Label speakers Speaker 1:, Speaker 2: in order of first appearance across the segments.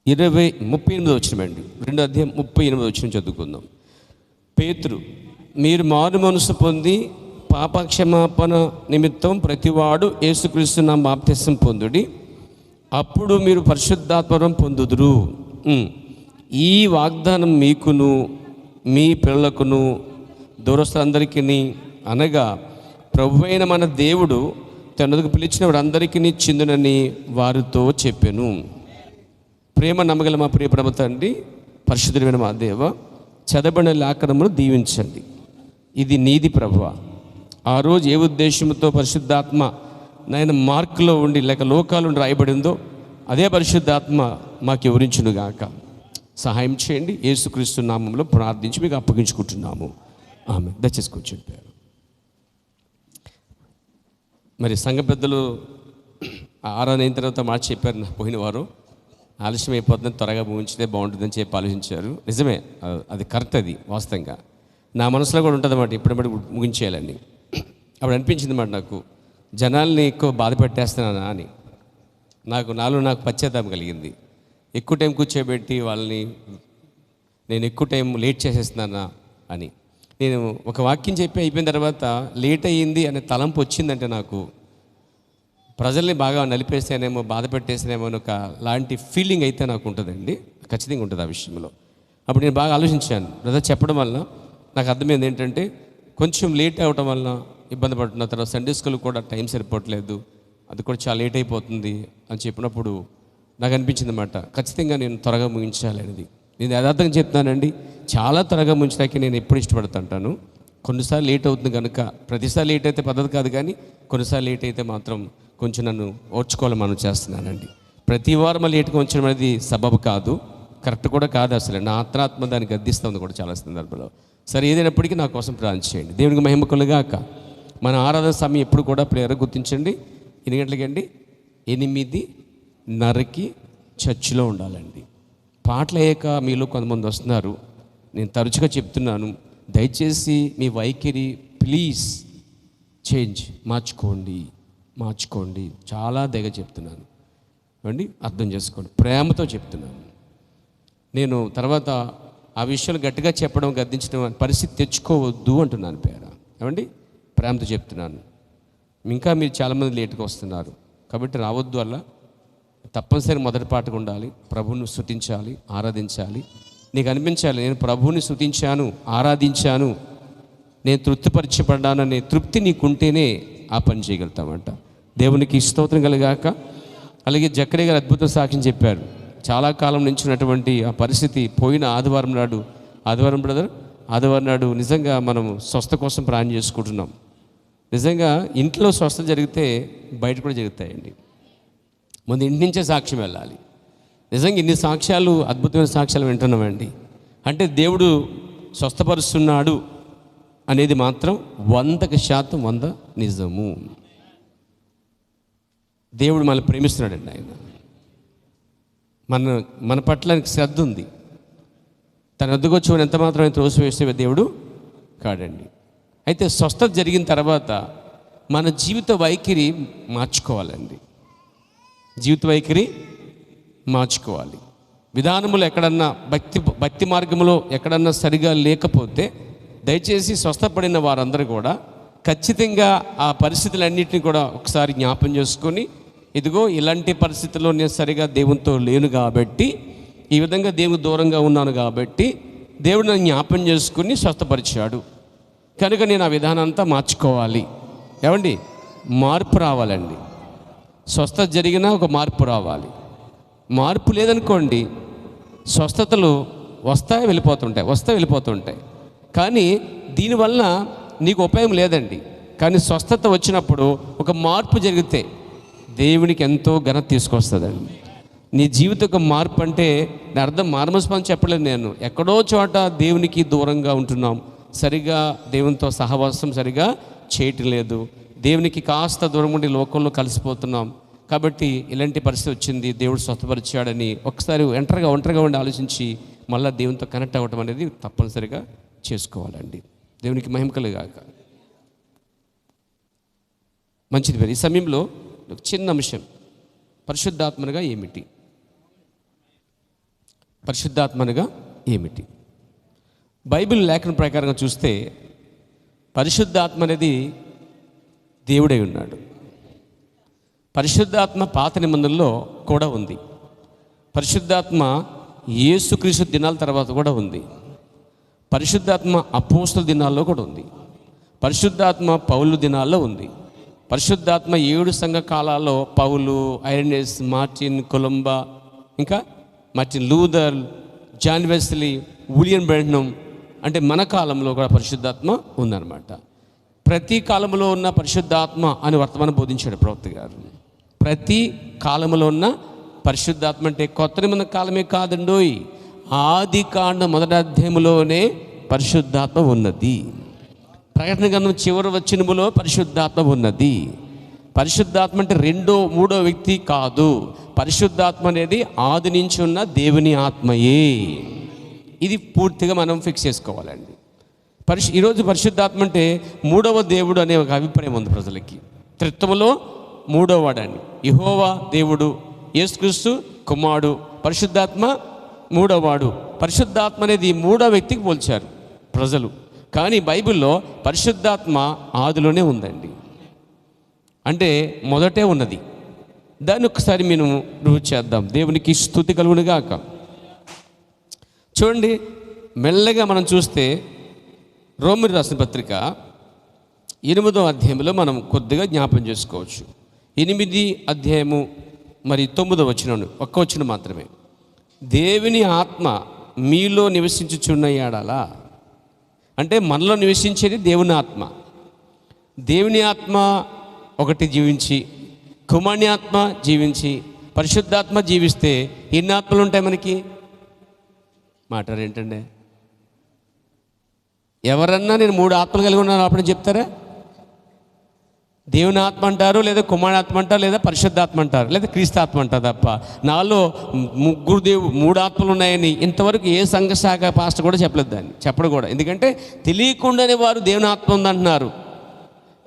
Speaker 1: 38 వచనం అండి. 2 అధ్యాయం 38 వచనం చదువుకుందాం. పేతురు, మీరు మారు మనసు పొంది పాపక్షమాపణ నిమిత్తం ప్రతివాడు యేసుక్రీస్తు నామమున బాప్తిసం పొందుడి, అప్పుడు మీరు పరిశుద్ధాత్మవరం పొందుదురు. ఈ వాగ్దానం మీకును మీ పిల్లలకును దూరస్తులందరికీ, అనగా ప్రభువైన మన దేవుడు తనకు పిలిచిన వారందరికీ చిందునని వారితో చెప్పెను. ప్రేమ నమ్మగల మా ప్రియ ప్రభువు తండ్రి, పరిశుద్ధుడైన మా దేవ, చదవబడిన లేఖనమును దీవించండి. ఇది నీది ప్రభువా. ఆ రోజు ఏ ఉద్దేశంతో పరిశుద్ధాత్మ నాయన మార్కులో ఉండి లేక లోకాలు రాయబడిందో అదే పరిశుద్ధాత్మ మాకు వివరించునుగాక. సహాయం చేయండి. యేసుక్రీస్తు నామంలో ప్రార్థించి మీకు అప్పగించుకుంటున్నాము. ఆమె దయచేసి కూర్చుంటారు. మరి సంఘ పెద్దలు ఆరాధన అయిన తర్వాత మాట చెప్పారు. నా పోయిన వారు ఆలస్యం అయిపోతుందని త్వరగా ముగించితే బాగుంటుందని చెప్పి ఆలోచించారు. నిజమే, అది కరెక్ట్, అది వాస్తవంగా నా మనసులో కూడా ఉంటుంది అన్నమాట. ఇప్పుడప్పుడు ముగించేయాలని అప్పుడు అనిపించింది అన్నమాట. నాకు జనాల్ని ఎక్కువ బాధ పెట్టేస్తున్నానా అని నాకు పశ్చాత్తాపం కలిగింది. ఎక్కువ టైం కూర్చోబెట్టి వాళ్ళని నేను ఎక్కువ టైం లేట్ చేసేస్తున్నానా అని. నేను ఒక వాక్యం చెప్పి అయిపోయిన తర్వాత లేట్ అయ్యింది అనే తలంపు వచ్చిందంటే నాకు ప్రజల్ని బాగా నలిపేస్తేనేమో, బాధ పెట్టేస్తేనేమో అని ఒక లాంటి ఫీలింగ్ అయితే నాకు ఉంటుందండి. ఖచ్చితంగా ఉంటుంది ఆ విషయంలో. అప్పుడు నేను బాగా ఆలోచించాను. బ్రదర్ చెప్పడం వల్ల నాకు అర్థమైంది ఏంటంటే, కొంచెం లేట్ అవ్వటం వల్ల ఇబ్బంది పడుతున్న తర్వాత సండే స్కూల్ కూడా టైం సరిపోవట్లేదు, అది కూడా చాలా లేట్ అయిపోతుంది అని చెప్పినప్పుడు నాకు అనిపించింది అన్నమాట, ఖచ్చితంగా నేను త్వరగా ముగించాలి అనేది. నేను యథార్థంగా చెప్తానండి, చాలా త్వరగా ముగించడానికి నేను ఎప్పుడు ఇష్టపడుతుంటాను. కొన్నిసార్లు లేట్ అవుతుంది కనుక, ప్రతిసారి లేట్ అయితే పద్ధతి కాదు, కానీ కొన్నిసార్లు లేట్ అయితే మాత్రం కొంచెం నన్ను ఓర్చుకోవాలి మనం చేస్తున్నానండి. ప్రతి వారం లేట్గా ఉంచడం అనేది సబబు కాదు, కరెక్ట్ కూడా కాదు. అసలు నా ఆత్మ దాన్ని గద్దిస్తుంది కూడా చాలా సందర్భంలో. సరే, ఏదైనప్పటికీ నా కోసం ప్రార్థన చేయండి. దేవునికి మహిమ కలుగాక. మన ఆరాధన సమయం ఎప్పుడు కూడా ప్రేయర్ గుర్తించండి. 8 గంటలకండి, 8:30కి చర్చిలో ఉండాలండి. పాటలు అయ్యాక మీలో కొంతమంది వస్తున్నారు. నేను తరచుగా చెప్తున్నాను, దయచేసి మీ వైఖరి ప్లీజ్ చేంజ్, మార్చుకోండి. చాలా దగ్గర చెప్తున్నాను అండి, అర్థం చేసుకోండి, ప్రేమతో చెప్తున్నాను. నేను తర్వాత ఆ విషయాలు గట్టిగా చెప్పడం, గద్దించడం పరిస్థితి తెచ్చుకోవద్దు అంటున్నాను పేర. ఏమండి, ప్రేమతో చెప్తున్నాను. ఇంకా మీరు చాలామంది లేట్గా వస్తున్నారు కాబట్టి రావద్దు. అలా తప్పనిసరి మొదటి పాటగా ఉండాలి. ప్రభువుని స్తుతించాలి, ఆరాధించాలి. నీకు అనిపించాలి, నేను ప్రభువుని స్తుతించాను, ఆరాధించాను, నేను తృప్తిపరచబడ్డాననే తృప్తి నీకుంటేనే ఆ పని చేయగలుగుతామంట. దేవునికి స్తోత్రం కలుగాక. అలాగే జక్కయ్య గారు అద్భుత సాక్ష్యం చెప్పారు. చాలా కాలం నుంచి ఉన్నటువంటి ఆ పరిస్థితి పోయిన ఆదివారం నాడు నిజంగా మనం స్వస్థ కోసం ప్రార్థన చేసుకుంటున్నాం. నిజంగా ఇంట్లో స్వస్థ జరిగితే బయట కూడా జరుగుతాయండి. ముందు ఇంటి నుంచే సాక్ష్యం వెళ్ళాలి. నిజంగా ఇన్ని సాక్ష్యాలు, అద్భుతమైన సాక్ష్యాలు వింటున్నామండి. అంటే దేవుడు స్వస్థపరుస్తున్నాడు అనేది మాత్రం 100% నిజము. దేవుడు మనల్ని ప్రేమిస్తున్నాడండి. ఆయన మన పట్ల శ్రద్ధ ఉంది. తన వద్దకు వచ్చి ఎంత మాత్రమే త్రోసివేసే దేవుడు కాడండి. అయితే స్వస్థత జరిగిన తర్వాత మన జీవిత వైఖరి మార్చుకోవాలండి. జీవిత వైఖరి మార్చుకోవాలి. విధానములు ఎక్కడన్నా భక్తి మార్గంలో ఎక్కడన్నా సరిగా లేకపోతే దయచేసి స్వస్థపడిన వారందరూ కూడా ఖచ్చితంగా ఆ పరిస్థితులన్నింటినీ కూడా ఒకసారి జ్ఞాపం చేసుకొని, ఇదిగో ఇలాంటి పరిస్థితుల్లో నేను సరిగా దేవునితో లేను కాబట్టి, ఈ విధంగా దేవుడు దూరంగా ఉన్నాను కాబట్టి దేవుడు నన్ను జ్ఞాపం చేసుకుని స్వస్థపరిచాడు కనుక నేను ఆ విధానం అంతా మార్చుకోవాలి. ఏమండి, మార్పు రావాలండి. స్వస్థత జరిగినా ఒక మార్పు రావాలి. మార్పు లేదనుకోండి, స్వస్థతలు వస్తాయి వెళ్ళిపోతుంటాయి. కానీ దీనివల్ల నీకు ఉపయోగం లేదండి. కానీ స్వస్థత వచ్చినప్పుడు ఒక మార్పు జరిగితే దేవునికి ఎంతో ఘనత తీసుకొస్తుందండి. నీ జీవిత ఒక మార్పు అంటే నా అర్థం మానమస్పందం చెప్పలేదు నేను. ఎక్కడో చోట దేవునికి దూరంగా ఉంటున్నాం, సరిగా దేవునితో సహవాసం సరిగా చేయటం లేదు, దేవునికి కాస్త దూరం ఉండి లోకంలో కలిసిపోతున్నాం. కాబట్టి ఇలాంటి పరిస్థితి వచ్చింది, దేవుడు స్వస్థపరిచాడని ఒకసారి ఒంటరిగా ఉండి ఆలోచించి మళ్ళీ దేవునితో కనెక్ట్ అవ్వటం అనేది తప్పనిసరిగా చేసుకోవాలండి. దేవునికి మహిమ కలుగాక. మంచిది. మరి ఈ సమయంలో చిన్న అంశం, పరిశుద్ధాత్మగా ఏమిటి? పరిశుద్ధాత్మ అనగా ఏమిటి? బైబిల్ లేఖన ప్రకారంగా చూస్తే పరిశుద్ధాత్మ అనేది దేవుడై ఉన్నాడు. పరిశుద్ధాత్మ పాత నిబంధనలో కూడా ఉంది. పరిశుద్ధాత్మ యేసుక్రీస్తు దినాల తర్వాత కూడా ఉంది. పరిశుద్ధాత్మ అపోస్తల దినాల్లో కూడా ఉంది. పరిశుద్ధాత్మ పౌలు దినాల్లో ఉంది. పరిశుద్ధాత్మ 7 సంఘ కాలాల్లో పౌలు, ఐరెనస్, మార్టిన్ కొలంబా, ఇంకా Martin Luther, John Wesley, William Branham, అంటే మన కాలంలో కూడా పరిశుద్ధాత్మ ఉందన్నమాట. ప్రతి కాలంలో ఉన్న పరిశుద్ధాత్మ అని వర్తమానం బోధించాడు ప్రవక్త గారు. ప్రతి కాలంలో ఉన్న పరిశుద్ధాత్మ అంటే కొత్త నిబంధన కాలమే కాదండోయ్, ఆది కాండ 1వ అధ్యాయంలోనే పరిశుద్ధాత్మ ఉన్నది. ప్రకటన గ్రంథం చివరి వచనములో పరిశుద్ధాత్మ ఉన్నది. పరిశుద్ధాత్మ అంటే 2వ 3వ వ్యక్తి కాదు. పరిశుద్ధాత్మ అనేది ఆది నుంచి ఉన్న దేవుని ఆత్మయే. ఇది పూర్తిగా మనం ఫిక్స్ చేసుకోవాలండి. ఈరోజు పరిశుద్ధాత్మ అంటే 3వ దేవుడు అనే ఒక అభిప్రాయం ఉంది ప్రజలకి. త్రిత్వములో 3వ వాడని, యెహోవా దేవుడు, యేసుక్రీస్తు కుమారుడు, పరిశుద్ధాత్మ 3వ వాడు. పరిశుద్ధాత్మ అనేది 3వ వ్యక్తికి పోల్చారు ప్రజలు. కానీ బైబిల్లో పరిశుద్ధాత్మ ఆదిలోనే ఉందండి, అంటే మొదటే ఉన్నది. దాన్ని ఒకసారి మేము రుజువు చేద్దాం. దేవునికి స్తుతి కలుగునుగాక. చూడండి, మెల్లగా మనం చూస్తే రోమీయులకు రాసిన పత్రిక 8వ అధ్యాయంలో మనం కొద్దిగా జ్ఞాపం చేసుకోవచ్చు. 8 అధ్యాయము మరి 9వ వచనం, ఒక్క వచనం మాత్రమే. దేవుని ఆత్మ మీలో నివసించుచున్నయాడలా, అంటే మనలో నివసించేది దేవుని ఆత్మ. దేవుని ఆత్మ ఒకటి జీవించి, కుమారుని ఆత్మ జీవించి, పరిశుద్ధాత్మ జీవిస్తే ఎన్ని ఆత్మలు ఉంటాయి మనకి? మాట్లాడారు ఏంటండి? ఎవరన్నా నేను 3 ఆత్మలు కలిగి ఉన్నాను అప్పుడు చెప్తారా? దేవుని ఆత్మ అంటారు, లేదా కుమారుని ఆత్మ అంటారు, లేదా పరిశుద్ధాత్మ అంటారు, లేదా క్రీస్తాత్మ అంటారు తప్ప నాలో 3 ఆత్మలు ఉన్నాయని ఇంతవరకు ఏ సంఘ శాఖ పాస్టర్ కూడా చెప్పలేదు. దాన్ని చెప్పడం కూడా, ఎందుకంటే తెలియకుండానే వారు దేవుని ఆత్మ ఉందంటున్నారు,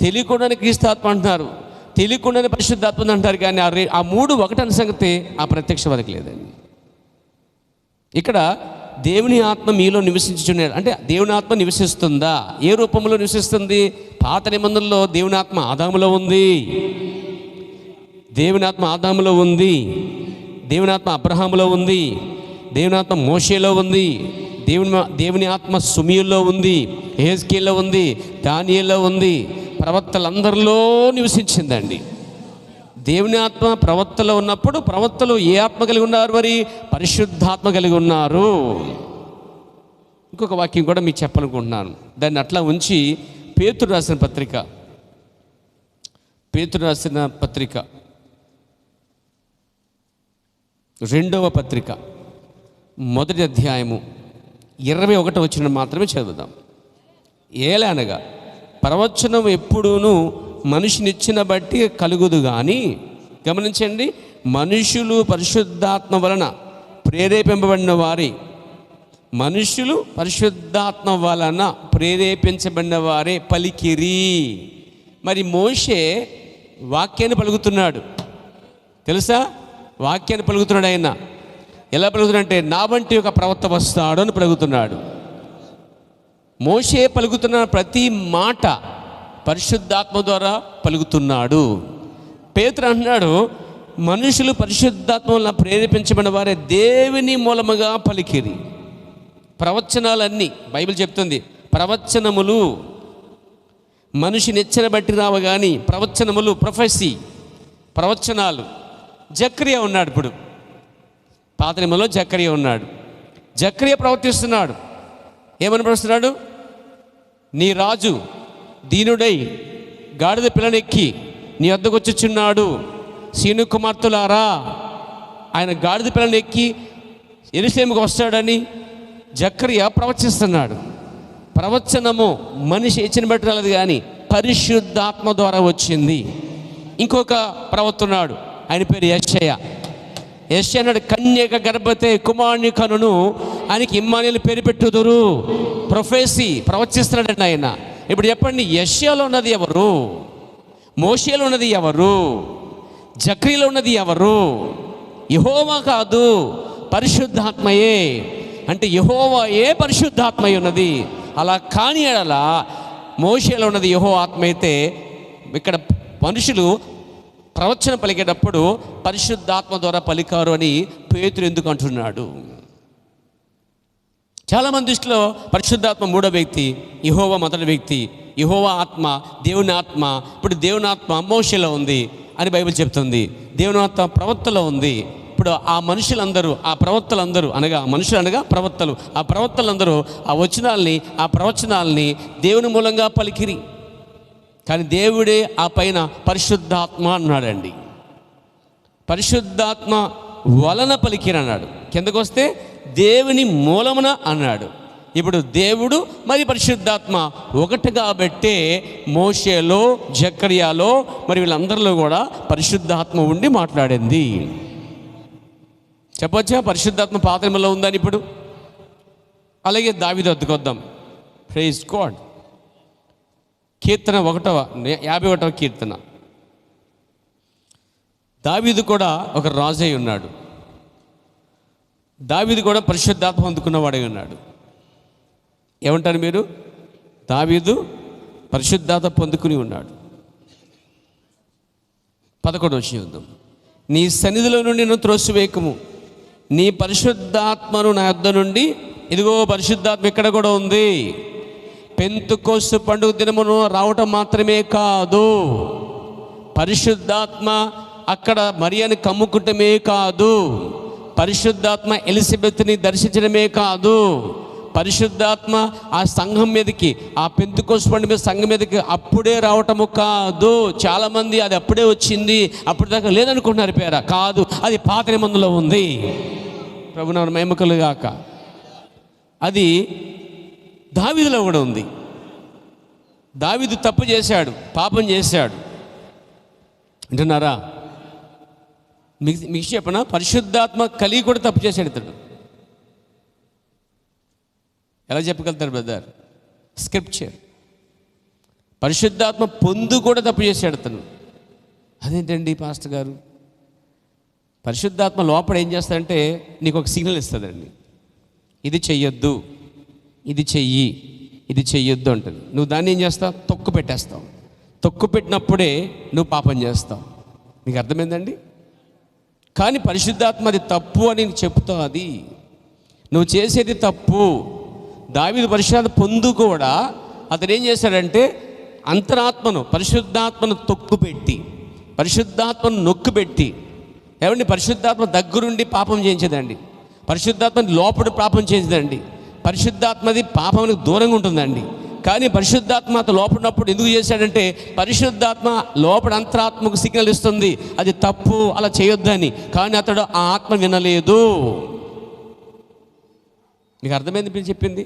Speaker 1: తెలియకుండానే క్రీస్తాత్మ అంటున్నారు, తెలియకుండానే పరిశుద్ధాత్మ అంటారు. కానీ ఆ 3 ఒకటని సంగతి ఆ ప్రత్యక్ష వారికి లేదండి. ఇక్కడ దేవుని ఆత్మ మీలో నివసించుచున్నాడు అంటే దేవుని ఆత్మ నివసిస్తుందా? ఏ రూపంలో నివసిస్తుంది? పాత నిబంధనలో దేవుని ఆత్మ ఆదాములో ఉంది, దేవుని ఆత్మ ఆదాములో ఉంది, దేవుని ఆత్మ అబ్రహాములో ఉంది, దేవుని ఆత్మ మోషేలో ఉంది, దేవుని ఆత్మ సుమియుల్లో ఉంది, యెహెజ్కేలులో ఉంది, దానియేలులో ఉంది, ప్రవక్తలందరిలో నివసించిందండి. దేవుని ఆత్మ ప్రవక్తలో ఉన్నప్పుడు ప్రవక్తలు ఏ ఆత్మ కలిగి ఉన్నారు? మరి పరిశుద్ధాత్మ కలిగి ఉన్నారు. ఇంకొక వాక్యం కూడా మీకు చెప్పాలనుకుంటున్నాను, దాన్ని అట్లా ఉంచి పేతురు రాసిన పత్రిక 2వ పత్రిక 1వ అధ్యాయము 21వ వచనం మాత్రమే చదువుదాం. ఏలనగా ప్రవచనం ఎప్పుడూను మనిషినిచ్చిన బట్టి కలుగుదు కానీ, గమనించండి, మనుషులు పరిశుద్ధాత్మ వలన ప్రేరేపింపబడిన వారే, మనుషులు పరిశుద్ధాత్మ వలన ప్రేరేపించబడిన వారే పలికిరి. మరి మోషే వాక్యాన్ని పలుకుతున్నాడు, తెలుసా? వాక్యాన్ని పలుకుతున్నాడు. ఆయన ఎలా పలుకుతున్నాడంటే నా వంటి ఒక ప్రవక్త వస్తాడు అని పలుకుతున్నాడు. మోషే పలుకుతున్న ప్రతి మాట పరిశుద్ధాత్మ ద్వారా పలుకుతున్నాడు. పేతురు అంటున్నాడు, మనుషులు పరిశుద్ధాత్మ వలన ప్రేరేపించబడిన వారే దేవుని మూలముగా పలికిరి. ప్రవచనాలన్నీ బైబిల్ చెప్తుంది, ప్రవచనములు మనిషిని ఎచ్చన బట్టి రావు కానీ ప్రవచనములు, ప్రొఫెసీ, ప్రవచనాలు. జకరియా ఉన్నాడు, ఇప్పుడు పాత నిబంధనలో జకరియా ఉన్నాడు. జకరియా ప్రవర్తిస్తున్నాడు. ఏమని ప్రవర్తిస్తున్నాడు? నీ రాజు దీనుడై గాడిద పిల్లనెక్కి నీ వద్దకు వచ్చుచున్నాడు, సీను కుమార్తెలారా, ఆయన గాడిద పిల్లనెక్కి యెరూషలేముకు వస్తాడని జకరియా ప్రవచిస్తున్నాడు. ప్రవచనము మనిషి ఇచ్చిన బట్టి రాలేదు కానీ పరిశుద్ధాత్మ ద్వారా వచ్చింది. ఇంకొక ప్రవక్త ఉన్నాడు, ఆయన పేరు యెషయా. యెషయా అన్నాడు, కన్యక గర్భవతి కుమారుని కనును, ఆయనకి ఇమ్మానుయేలు పేరు పెట్టుదురు. ప్రొఫెసీ ప్రవచిస్తున్నాడండి ఆయన. ఇప్పుడు చెప్పండి, యెషయాలో ఉన్నది ఎవరు? మోషేలో ఉన్నది ఎవరు? జకరీలో ఉన్నది ఎవరు? యెహోవా కాదు, పరిశుద్ధాత్మయే. అంటే యెహోవాయే పరిశుద్ధాత్మయ్య ఉన్నది. అలా కాని ఎడల మోషేలో ఉన్నది యెహోవా ఆత్మ అయితే, ఇక్కడ మనుషులు ప్రవచనం పలికేటప్పుడు పరిశుద్ధాత్మ ద్వారా పలికారు అని పేతురు ఎందుకు అంటున్నాడు? చాలామంది దృష్టిలో పరిశుద్ధాత్మ మూడో వ్యక్తి, యెహోవా మొదటి వ్యక్తి. యెహోవా ఆత్మ దేవుని ఆత్మ. ఇప్పుడు దేవుని ఆత్మ మోషేలో ఉంది అని బైబిల్ చెప్తుంది. దేవుని ఆత్మ ప్రవక్తలో ఉంది. ఇప్పుడు ఆ మనుషులందరూ, ఆ ప్రవక్తలందరూ అనగా మనుషులు అనగా ప్రవక్తలు, ఆ ప్రవక్తలందరూ ఆ వచనాల్ని, ఆ ప్రవచనాల్ని దేవుని మూలంగా పలికిరి. కానీ దేవుడే ఆ పైన పరిశుద్ధాత్మ అన్నాడండి. పరిశుద్ధాత్మ వలన పలికిరి అన్నాడు. కిందకు వస్తే దేవుని మూలమున అన్నాడు. ఇప్పుడు దేవుడు మరి పరిశుద్ధాత్మ ఒకటి కాబట్టే మోషేలో, జకర్యాలో మరి వీళ్ళందరిలో కూడా పరిశుద్ధాత్మ ఉండి మాట్లాడింది. చెప్పొచ్చా పరిశుద్ధాత్మ పాత నిబంధనలో ఉందని? ఇప్పుడు అలాగే దావీదు వద్దకు వద్దాం. Praise God. కీర్తన 51వ కీర్తన. దావీదు కూడా ఒక రాజై ఉన్నాడు. దావీదు కూడా పరిశుద్ధాత్మ అందుకున్నవాడై ఉన్నాడు. ఏమంటారు మీరు? దావీదు పరిశుద్ధాత్మ పొందుకుని ఉన్నాడు. 11వ వచనం, నీ సన్నిధిలో నుండి నన్ను త్రోసివేయకుము, నీ పరిశుద్ధాత్మను నా యొద్ద నుండి, ఇదిగో పరిశుద్ధాత్మ ఇక్కడ కూడా ఉంది. పెంతెకోస్తు పండుగ దినమును రావటం మాత్రమే కాదు, పరిశుద్ధాత్మ అక్కడ మరియను కమ్ముకుంటమే కాదు, పరిశుద్ధాత్మ ఎలిజబెత్ని దర్శించడమే కాదు, పరిశుద్ధాత్మ ఆ సంఘం మీదకి, ఆ పెంతెకోస్తు పండుగ మీద సంఘం మీదకి అప్పుడే రావటము కాదు. చాలామంది అది అప్పుడే వచ్చింది, అప్పుడు దాకా లేదనుకుంటున్నారు. పేర కాదు, అది పాత నిబంధనలో ఉంది. ప్రభునామమునకు మహిమ కలుగాక. అది దావీదులో కూడా ఉంది. దావీదు తప్పు చేశాడు, పాపం చేశాడు అంటున్నారా? మీకు చెప్పనా, పరిశుద్ధాత్మ కలిగి కూడా తప్పు చేశాడు ఇతడు. ఎలా చెప్పగలుగుతారు బ్రదర్? స్క్రిప్చర్. పరిశుద్ధాత్మ పొందు కూడా తప్పు చేశాడు అతను. అదేంటండి పాస్టర్ గారు? పరిశుద్ధాత్మ లోపల ఏం చేస్తాడంటే నీకు ఒక సిగ్నల్ ఇస్తుందండి. ఇది చెయ్యొద్దు, ఇది చెయ్యి, ఇది చెయ్యొద్దు అంటుంది. నువ్వు దాన్ని ఏం చేస్తావు? తొక్కు పెట్టేస్తావు. తొక్కు పెట్టినప్పుడే నువ్వు పాపం చేస్తావు. మీకు అర్థమైందండి? కానీ పరిశుద్ధాత్మ అది తప్పు అని నీకు చెప్తావు. అది నువ్వు చేసేది తప్పు. దావీదు పరిశుద్ధాత్మ పొందు కూడా అతను ఏం చేశాడంటే అంతరాత్మను, పరిశుద్ధాత్మను తొక్కుపెట్టి, పరిశుద్ధాత్మను నొక్కుపెట్టి, ఏమండి పరిశుద్ధాత్మ దగ్గరుండి పాపం చేయించదండి, పరిశుద్ధాత్మని లోపల పాపం చేయించదండి, పరిశుద్ధాత్మది పాపానికి దూరంగా ఉంటుందండి. కానీ పరిశుద్ధాత్మ అతను లోపడినప్పుడు ఎందుకు చేశాడంటే పరిశుద్ధాత్మ లోపల అంతరాత్మకు సిగ్నల్ ఇస్తుంది అది తప్పు, అలా చేయొద్దని. కానీ అతడు ఆ ఆత్మ వినలేదు. మీకు అర్థమైంది మీరు చెప్పింది?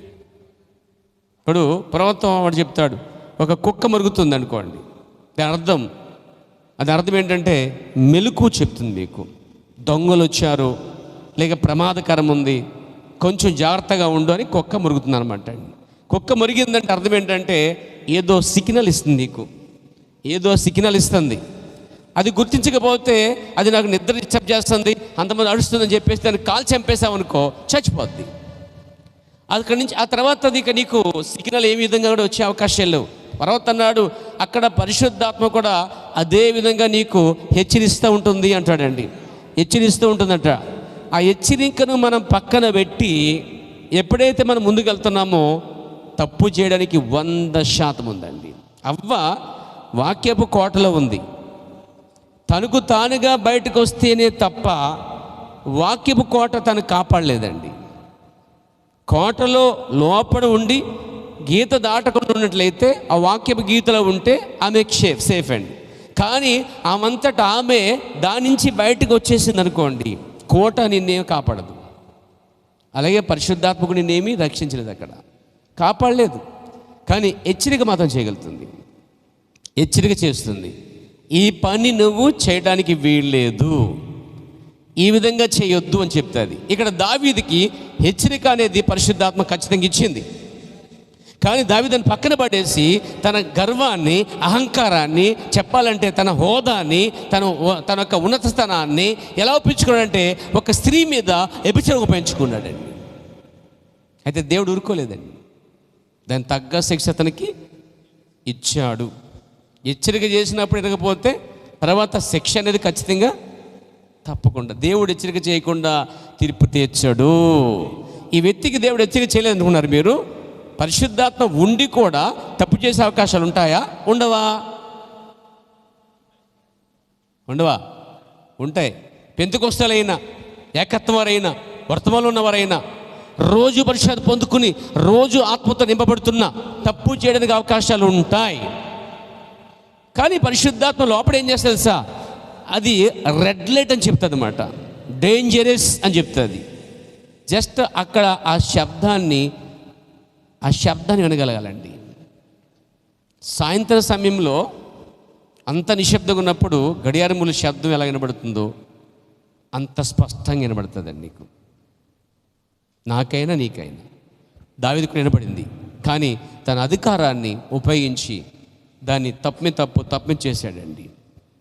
Speaker 1: ఇప్పుడు ప్రవక్త వాడు చెప్తాడు, ఒక కుక్క మరుగుతుంది అనుకోండి, అది అర్థం ఏంటంటే మెలకు చెప్తుంది మీకు, దొంగలు వచ్చారు, లేక ప్రమాదకరం ఉంది, కొంచెం జాగ్రత్తగా ఉండు అని కుక్క మురుగుతుంది అనమాట. కుక్క మురిగిందంటే అర్థం ఏంటంటే ఏదో సిగ్నల్ ఇస్తుంది నీకు, ఏదో సిగ్నల్ ఇస్తుంది. అది గుర్తించకపోతే అది నాకు నిద్ర డిస్టర్బ్ చేస్తుంది, అంతమంది అడుస్తుందని చెప్పేసి దాన్ని కాల్ చంపేసామనుకో చచ్చిపోద్ది. అక్కడి నుంచి ఆ తర్వాత అది ఇక నీకు సిగ్నల్ ఏ విధంగా కూడా వచ్చే అవకాశాలు లేవు. పర్వత అన్నాడు అక్కడ పరిశుద్ధాత్మ కూడా అదే విధంగా నీకు హెచ్చరిస్తూ ఉంటుంది అంటాడండి. హెచ్చరిస్తూ ఉంటుందంట. ఆ హెచ్చరికను మనం పక్కన పెట్టి ఎప్పుడైతే మనం ముందుకు వెళ్తున్నామో తప్పు చేయడానికి 100% ఉందండి. అవ్వ వాక్యపు కోటలో ఉంది, తనకు తానుగా బయటకు వస్తేనే తప్ప వాక్యపు కోట తను కాపాడలేదండి. కోటలో లోపల ఉండి గీత దాటకుండా ఉన్నట్లయితే ఆ వాక్యపు గీతలో ఉంటే ఆమె సేఫ్ అండి. కానీ ఆమంతటా ఆమె దాని నుంచి బయటకు వచ్చేసింది అనుకోండి, కోట నిన్నేం కాపాడదు. అలాగే పరిశుద్ధాత్మకు నిన్నేమీ రక్షించలేదు, అక్కడ కాపాడలేదు. కానీ హెచ్చరిక మాత్రం చేయగలుగుతుంది, హెచ్చరిక చేస్తుంది. ఈ పని నువ్వు చేయడానికి వీల్లేదు, ఈ విధంగా చేయొద్దు అని చెప్తుంది. ఇక్కడ దావీదుకి హెచ్చరిక అనేది పరిశుద్ధాత్మ ఖచ్చితంగా ఇచ్చింది. కానీ దావీదుని పక్కన పడేసి తన గర్వాన్ని, అహంకారాన్ని, చెప్పాలంటే తన హోదాని, తన యొక్క ఉన్నత స్థానాన్ని ఎలా ఒప్పించుకున్నాడంటే ఒక స్త్రీ మీద వ్యభిచారం పెంచుకున్నాడండి. అయితే దేవుడు ఊరుకోలేదండి, దాని తగ్గ శిక్ష అతనికి ఇచ్చాడు. హెచ్చరిక చేసినప్పుడు వినకపోతే తర్వాత శిక్ష అనేది ఖచ్చితంగా తప్పకుండా. దేవుడు హెచ్చరిక చేయకుండా తీర్పు తీర్చాడు. ఈ వ్యక్తికి దేవుడు హెచ్చరిక చేయలేదు అనుకున్నారు మీరు? పరిశుద్ధాత్మ ఉండి కూడా తప్పు చేసే అవకాశాలు ఉంటాయా? ఉండవా? ఉంటాయి. పెంతెకొస్తేలైనా, ఏకత్వం వారైనా, వర్తమానంలో ఉన్నవారైనా, రోజు పరిశుద్ధత పొందుకుని రోజు ఆత్మతో నింపబడుతున్న తప్పు చేయడానికి అవకాశాలు ఉంటాయి. కానీ పరిశుద్ధాత్మ లోపల ఏం చేస్తుంది తెలుసా? అది రెడ్ లైట్ అని చెప్తుంది అన్నమాట, డేంజరస్ అని చెప్తుంది. జస్ట్ అక్కడ ఆ శబ్దాన్ని వినగలగాలండి. సాయంత్రం సమయంలో అంత నిశ్శబ్దంగా ఉన్నప్పుడు గడియారముల శబ్దం ఎలా వినబడుతుందో అంత స్పష్టంగా వినబడుతుందండి నీకు, నాకైనా నీకైనా. దావీదుకు వినబడింది, కానీ తన అధికారాన్ని ఉపయోగించి దాన్ని తప్పు చేశాడండి.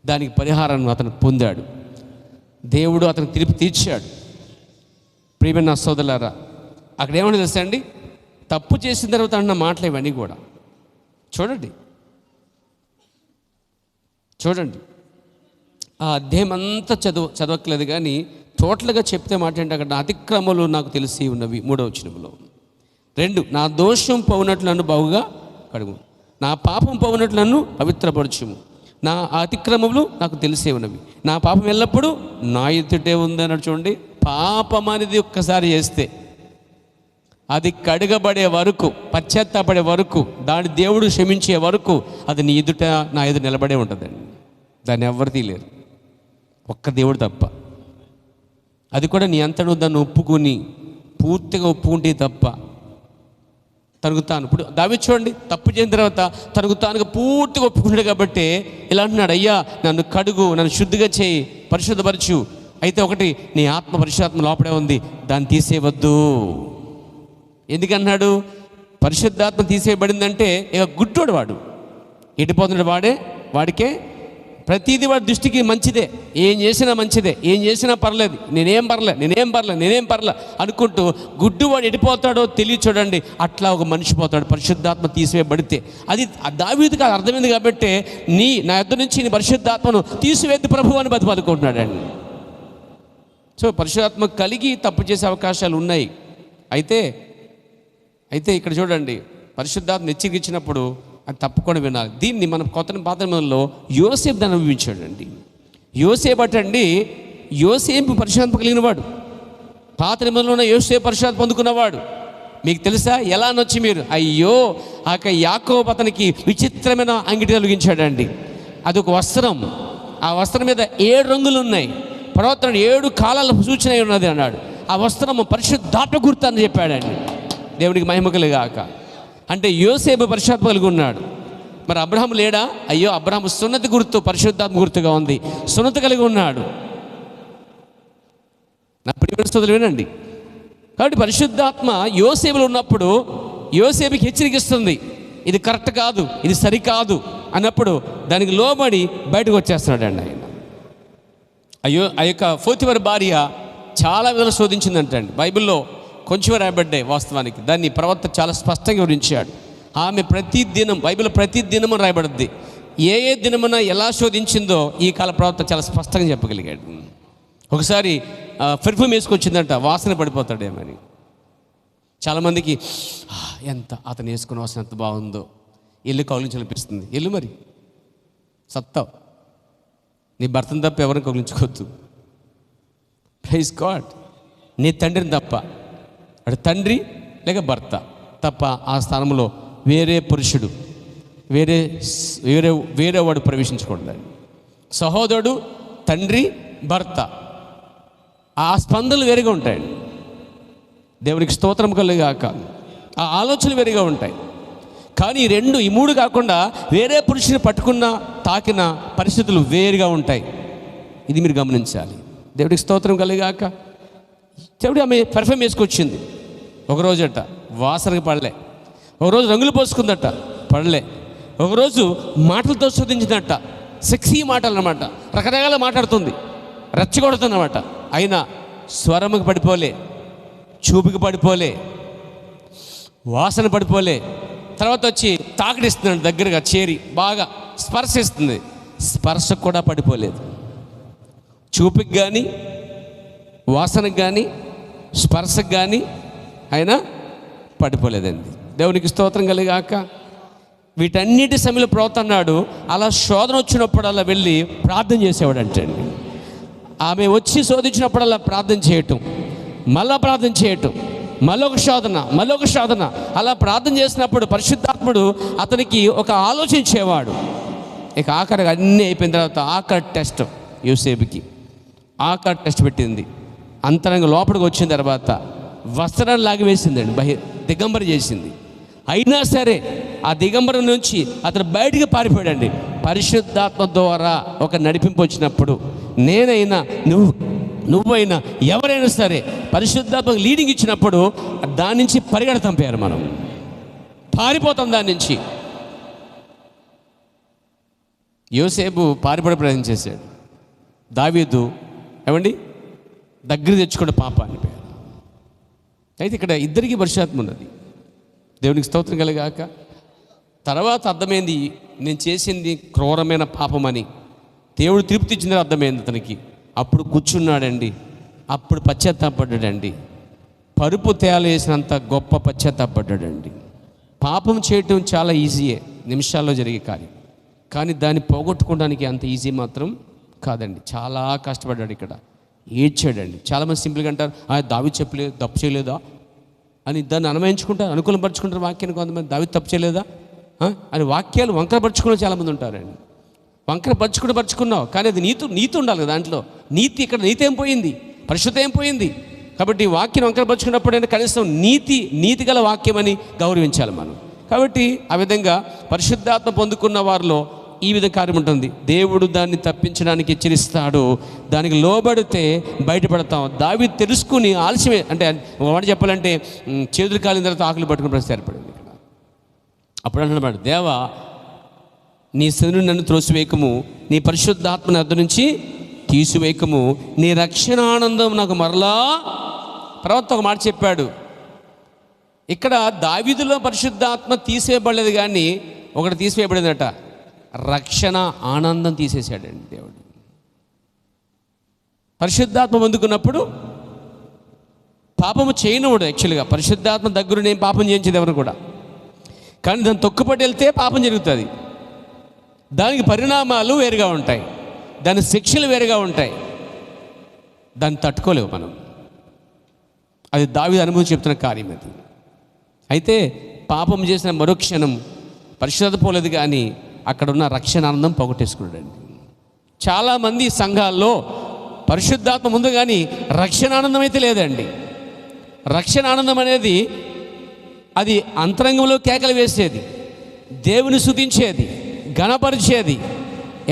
Speaker 1: దానికి పరిహారాన్ని అతను పొందాడు. దేవుడు అతను తీర్పు తీర్చాడు. ప్రియమైన సోదరులారా, అక్కడ ఏమని తెలుసా అండి? తప్పు చేసిన తర్వాత అన్న మాటలు ఇవన్నీ కూడా చూడండి. ఆ అధ్యాయం అంతా చదవట్లేదు, కానీ టోటల్గా చెప్తే మాట ఏంటి? అక్కడ నా అతిక్రమలు నాకు తెలిసి ఉన్నవి 3వ వచనంలో. 2, నా దోషం పోవునట్లు నన్ను బాగుగా కడుగు, నా పాపం పోవునట్లు నన్ను పవిత్రపరచుము, నా అతిక్రమములు నాకు తెలిసే ఉన్నవి, నా పాపం ఎల్లప్పుడూ నా ఎదుటే ఉందన్నాడు. చూడండి, పాపం అనేది ఒక్కసారి చేస్తే అది కడగబడే వరకు, పశ్చాత్తాపడే వరకు, దాని దేవుడు క్షమించే వరకు అది నీ ఎదుట, నా ఎదుట నిలబడే ఉంటుందండి. దాన్ని ఎవరు తీయలేరు, ఒక్క దేవుడు తప్ప. అది కూడా నీ అంతను దాన్ని ఒప్పుకొని పూర్తిగా ఒప్పుకుంటే తప్ప తనకు తాను. ఇప్పుడు దావీదు చూడండి, తప్పు చేసిన తర్వాత తనకు తానుగా పూర్తిగా ఒప్పుకున్నాడు కాబట్టి ఇలా అంటున్నాడు, అయ్యా నన్ను కడుగు, నన్ను శుద్ధిగా చేయి, పరిశుద్ధపరచు. అయితే ఒకటి, నీ ఆత్మ పరిశుద్ధాత్మ లోపడే ఉంది, దాన్ని తీసేయవద్దు. ఎందుకన్నాడు? పరిశుద్ధాత్మ తీసేయబడిందంటే ఇక గుడ్డోడు వాడు, ఎటుపోతున్నాడు వాడికే ప్రతిదీ వాడి దృష్టికి మంచిదే, ఏం చేసినా మంచిదే, ఏం చేసినా పర్లేదు, నేనేం పర్లే అనుకుంటూ గుడ్డువాడు ఎడిపోతాడో తెలియ. చూడండి, అట్లా ఒక మనిషి పోతాడు పరిశుద్ధాత్మ తీసివేయబడితే. అది దావీదుకి అర్థమైంది కాబట్టి నా యొద్ద నుంచి నీ పరిశుద్ధాత్మను తీసివేద్దు ప్రభు అని బతిపదుకుంటున్నాడండి. సో పరిశుద్ధాత్మ కలిగి తప్పు చేసే అవకాశాలు ఉన్నాయి. అయితే ఇక్కడ చూడండి, పరిశుద్ధాత్మ హెచ్చరికిచ్చినప్పుడు అది తప్పకుండా వినాలి. దీన్ని మనం పాత నిబంధనలో యోసేపు దాన్ని అనుభవించాడండి. యోసేపు పరిశుద్ధాత్మ కలిగిన వాడు. పాత నిబంధనలో యోసేపు పరిశుద్ధాత్మ పొందుకున్నవాడు. మీకు తెలుసా ఎలా అనొచ్చి మీరు? అయ్యో, యాకోబు అతనికి విచిత్రమైన అంగిటి కలిగించాడండి. అదొక వస్త్రం, ఆ వస్త్రం మీద 7 రంగులు ఉన్నాయి. ప్రవర్తన 7 కాలాల సూచన ఉన్నది అన్నాడు. ఆ వస్త్రము పరిశుద్ధాత్మ గుర్తు అని చెప్పాడండి. దేవునికి మహిమ కలుగాక. అంటే యోసేపు పరిశుద్ధాత్మ కలిగి ఉన్నాడు. మరి అబ్రహాం లేడా? అయ్యో, అబ్రహాం సున్నతి గుర్తు, పరిశుద్ధాత్మ గుర్తుగా ఉంది, సున్నతి కలిగి ఉన్నాడు. నా ప్రియమైన సోదరులు వినండి. కాబట్టి పరిశుద్ధాత్మ యోసేపులో ఉన్నప్పుడు యోసేపుకి హెచ్చరికిస్తుంది, ఇది కరెక్ట్ కాదు, ఇది సరికాదు అన్నప్పుడు దానికి లోబడి బయటకు వచ్చేస్తున్నాడండి ఆయన. అయ్యో, ఆ యొక్క పోతిఫర్ భార్య చాలా విధాలు శోధించిందంటండి. బైబిల్లో కొంచెం రాయబడ్డాయి వాస్తవానికి, దాన్ని ప్రవక్త చాలా స్పష్టంగా వివరించాడు. ఆమె బైబిల్ ప్రతి దినము రాయబడుద్ది. ఏ దినమున ఎలా శోధించిందో ఈ కాల ప్రవక్త చాలా స్పష్టంగా చెప్పగలిగాడు. ఒకసారి పెర్ఫ్యూమ్ వేసుకొచ్చిందంట, వాసన పడిపోతాడేమని. చాలామందికి అతను వేసుకున్న వాసన ఎంత బాగుందో, ఇల్లు కౌలించాలనిపిస్తుంది. ఇల్లు మరి సత్తావు, నీ భర్తను తప్ప ఎవరిని కౌలించుకోవద్దు. Praise God. నీ తండ్రిని తప్ప, అటు తండ్రి లేక భర్త తప్ప ఆ స్థానంలో వేరే పురుషుడు, వేరే వాడు ప్రవేశించకూడదు. సహోదరుడు, తండ్రి, భర్త, ఆ స్పందనలు వేరుగా ఉంటాయండి. దేవునికి స్తోత్రం కలుగాక. ఆ ఆలోచనలు వేరుగా ఉంటాయి. కానీ ఈ మూడు కాకుండా వేరే పురుషుని పట్టుకున్న, తాకిన పరిస్థితులు వేరుగా ఉంటాయి. ఇది మీరు గమనించాలి. దేవుడికి స్తోత్రం కలుగాక. దేవుడు ఆమె పెర్ఫ్యూమ్ వేసుకొచ్చింది. ఒకరోజట వాసనకి పడలే. ఒకరోజు రంగులు పోసుకుందట, పడలే. ఒకరోజు మాటలతో శోధించిందట, సెక్సీ మాటలు అన్నమాట, రకరకాల మాట్లాడుతుంది, రెచ్చగొడుతుందన్నమాట. అయినా స్వరముకి పడిపోలే, చూపుకి పడిపోలే, వాసన పడిపోలే. తర్వాత వచ్చి తాకిడిస్తున్నాడు, దగ్గరగా చేరి బాగా స్పర్శిస్తుంది, స్పర్శకు కూడా పడిపోలేదు. చూపుకి కానీ, వాసనకు కానీ, స్పర్శకు కానీ ఆయన పడిపోలేదండి. దేవునికి స్తోత్రం కలిగాక. వీటన్నిటి సమయంలో ప్రవర్తన్నాడు. అలా శోధన వచ్చినప్పుడు అలా వెళ్ళి ప్రార్థన చేసేవాడు అంటండి. ఆమె వచ్చి శోధించినప్పుడల్లా ప్రార్థన చేయటం, మళ్ళా ప్రార్థన చేయటం, మళ్ళొక శోధన. అలా ప్రార్థన చేసినప్పుడు పరిశుద్ధాత్ముడు అతనికి ఒక ఆలోచించేవాడు. ఇక ఆఖరికి అన్నీ అయిపోయిన తర్వాత ఆఖరి టెస్ట్ యోసేపుకి ఆఖరి టెస్ట్ పెట్టింది. అంతరంగ లోపలికి వచ్చిన తర్వాత వస్త్రాన్ని లాగివేసిందండి, దిగంబర చేసింది. అయినా సరే ఆ దిగంబరం నుంచి అతను బయటికి పారిపోయాడండి. పరిశుద్ధాత్మ ద్వారా ఒక నడిపింపు వచ్చినప్పుడు నేనైనా నువ్వైనా ఎవరైనా సరే పరిశుద్ధాత్మ లీడింగ్ ఇచ్చినప్పుడు దాని నుంచి పరిగెడతాం, మనం పారిపోతాం దాని నుంచి. యోసేపు పారిపడే ప్రయత్నం చేశాడు. దావీదు ఏమండి దగ్గర తెచ్చుకోండి పాపాన్ని పేరు. అయితే ఇక్కడ ఇద్దరికి పరిశుద్ధాత్మ ఉన్నది. దేవునికి స్తోత్రం కలిగాక. తర్వాత అర్థమైంది నేను చేసింది క్రూరమైన పాపమని. దేవుడు తృప్తి ఇచ్చిందని అర్థమైంది అతనికి. అప్పుడు కూర్చున్నాడండి, అప్పుడు పశ్చాత్తాపడ్డాడండి. పరుపు తేలేసినంత గొప్ప పశ్చాత్తాపడ్డాడండి. పాపం చేయటం చాలా ఈజీయే, నిమిషాల్లో జరిగే కార్యం. కానీ దాన్ని పోగొట్టుకోవడానికి అంత ఈజీ మాత్రం కాదండి. చాలా కష్టపడ్డాడు. ఇక్కడ ఏడ్చాడండి. చాలామంది సింపుల్గా అంటారు, దావీదు చెప్పలేదు, తప్పు చేయలేదా అని దాన్ని అనుమయించుకుంటారు, అనుకూలపరుచుకుంటారు వాక్యాన్ని. కొంతమంది దావీదు తప్పు చేయలేదా అని వాక్యాలు వంకరపరుచుకునే చాలామంది ఉంటారండి. పరుచుకున్నావు కానీ అది నీతి ఉండాలి కదా దాంట్లో. ఇక్కడ నీతి ఏం పోయింది, పరిశుద్ధత ఏం పోయింది. కాబట్టి వాక్యం వంకరపరుచుకున్నప్పుడైనా కనీసం నీతి గల వాక్యం అని గౌరవించాలి మనం. కాబట్టి ఆ విధంగా పరిశుద్ధాత్మ పొందుకున్న వారిలో ఈ విధంగా కార్యం ఉంటుంది. దేవుడు దాన్ని తప్పించడానికి హెచ్చరిస్తాడు. దానికి లోబడితే బయటపడతాం. దావీదు తెలుసుకుని ఆలస్యమే, అంటే మాట చెప్పాలంటే చేతులు కాలిన తర్వాత ఆకులు పట్టుకుని పరిస్థితి ఏర్పడింది ఇక్కడ. అప్పుడు అంటున్నాడు, దేవా నీ సన్నిధిని నన్ను త్రోసివేయకము, నీ పరిశుద్ధాత్మని అద్దం నుంచి తీసివేయకము, నీ రక్షణ ఆనందం నాకు మరలా. ప్రవక్త ఒక మాట చెప్పాడు. ఇక్కడ దావీదులో పరిశుద్ధాత్మ తీసేయబడలేదు, కానీ ఒకటి తీసివేయబడిందట, రక్షణ ఆనందం తీసేసాడండి దేవుడు. పరిశుద్ధాత్మ పొందుకున్నప్పుడు పాపము చేయనివాడు. యాక్చువల్గా పరిశుద్ధాత్మ దగ్గర నేను పాపం చేయించేది ఎవరు కూడా, కానీ దాన్ని తొక్కుపట్టి వెళ్తే పాపం జరుగుతుంది. దానికి పరిణామాలు వేరుగా ఉంటాయి, దాని శిక్షలు వేరుగా ఉంటాయి. దాన్ని తట్టుకోలేవు మనం. అది దావీదు అనుభవం చెప్తున్న కార్యం అది. అయితే పాపం చేసిన మరుక్షణం పరిశుద్ధత పోలేదు, కానీ అక్కడ ఉన్న రక్షణ ఆనందం పోగొట్టేసుకున్నాడండి. చాలామంది సంఘాల్లో పరిశుద్ధాత్మ ముందు, కానీ రక్షణ ఆనందం అయితే లేదండి. రక్షణ ఆనందం అనేది అది అంతరంగంలో కేకలు వేసేది, దేవుని స్తుతించేది, ఘనపరిచేది,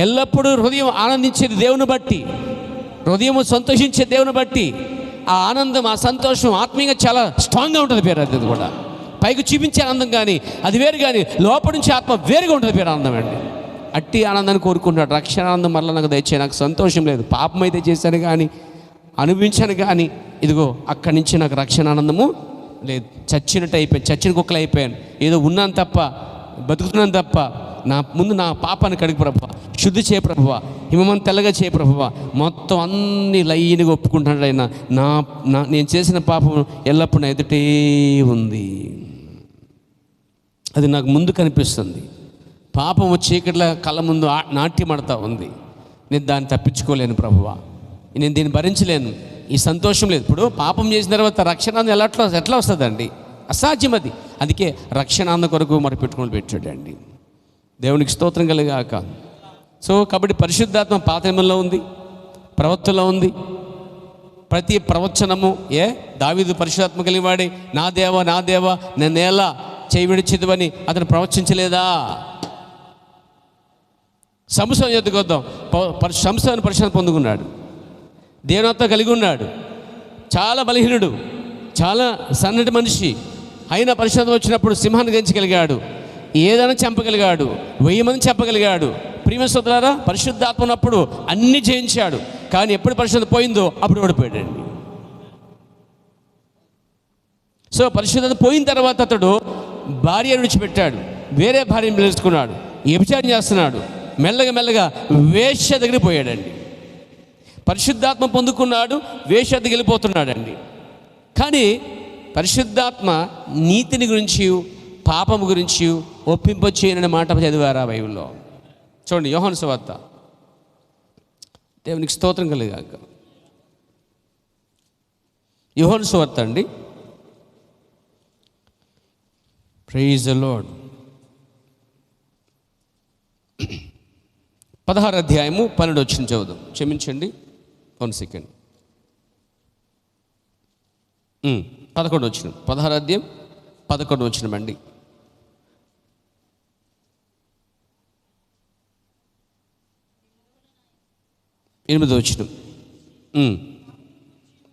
Speaker 1: ఎల్లప్పుడూ హృదయం ఆనందించేది దేవుని బట్టి, హృదయం సంతోషించే దేవుని బట్టి. ఆ ఆనందం, ఆ సంతోషం ఆత్మీయంగా చాలా స్ట్రాంగ్గా ఉంటుంది పేరు. అది కూడా పైకి చూపించే ఆనందం కానీ అది వేరు, కానీ లోపల నుంచి ఆత్మ వేరుగా ఉంటుంది పేరు ఆనందం అండి. అట్టి ఆనందాన్ని కోరుకుంటున్నాడు. రక్షణ ఆనందం మరలా నాకు దయచే, నాకు సంతోషం లేదు, పాపం అయితే చేశాను కానీ అనుభవించాను, కానీ ఇదిగో అక్కడి నుంచి నాకు రక్షణ ఆనందము లేదు. చచ్చినట్టు అయిపోయాను, చచ్చిన కుక్కలు అయిపోయాను. ఏదో ఉన్నాను తప్ప, బతుకుతున్నాను తప్ప, నా ముందు నా పాపాన్ని కడిగి ప్రభువా, శుద్ధి చేయ ప్రభువా, హిమమని తెల్లగా చేయ ప్రభువా, మొత్తం అన్ని లైన్గా ఒప్పుకుంటున్నాడు ఆయన. నేను చేసిన పాపం ఎల్లప్పుడూ ఎదుటే ఉంది, అది నాకు ముందు కనిపిస్తుంది. పాపం చీకట్ల కళ్ళ ముందు నాట్యమడతా ఉంది. నేను దాన్ని తప్పించుకోలేను ప్రభువా, నేను దీన్ని భరించలేను, ఈ సంతోషం లేదు. ఇప్పుడు పాపం చేసిన తర్వాత రక్షణ ఎట్లా వస్తుందండి? అసాధ్యం అది. అందుకే రక్షణాంద కొరకు మరి పెట్టుకుని పెట్టాడండి. దేవునికి స్తోత్రం కలిగాక. సో కాబట్టి పరిశుద్ధాత్మ పాత నిబంధనలో ఉంది, ప్రవక్తలో ఉంది. ప్రతి ప్రవచనము దావీదు పరిశుద్ధాత్మ కలిగిన వాడే. నా దేవా నన్ను ఎలా చేయి విడిచిదువని అతను ప్రవచించలేదా? సంసోను ఎత్తుకొద్దాం. సంసోను పరిశుద్ధాత్మ పొందుకున్నాడు, దేవునితో కలిగి ఉన్నాడు. చాలా బలహీనుడు, చాలా సన్నటి మనిషి. అయినా పరిశుద్ధాత్మ వచ్చినప్పుడు సింహాన్ని గెలిచగలిగాడు, ఏదైనా చంపగలిగాడు, 1000 మంది చంపగలిగాడు. ప్రియమైన సోదరులారా, పరిశుద్ధాత్మ ఉన్నప్పుడు అన్ని జయించాడు. కానీ ఎప్పుడు పరిశుద్ధత పోయిందో అప్పుడు ఓడిపోయాడండి. సో పరిశుద్ధత పోయిన తర్వాత అతడు భార్యను విడిచిపెట్టాడు, వేరే భార్యను పిలుచుకున్నాడు, వ్యభిచారం చేస్తున్నాడు, మెల్లగా వేశ్య దగ్గరికి పోయాడండి. పరిశుద్ధాత్మ పొందుకున్నాడు, వేశ్య దగ్గరికి వెళ్ళిపోతున్నాడండి. కానీ పరిశుద్ధాత్మ నీతిని గురించి, పాపము గురించి ఒప్పింపచేయననే మాట చదివారా బైబిల్లో? చూడండి, యోహాను సువార్త. దేవునికి స్తోత్రం కలుగాక. యోహాను సువార్త అండి. Praise the lord. 16వ అధ్యాయము 12వ వచనం చదువుదాం. క్షమించండి, 1 సెకండ్. 11వ వచనం, 16వ అధ్యాయం 11వ వచనం అండి. ఎనిమిదో వచనం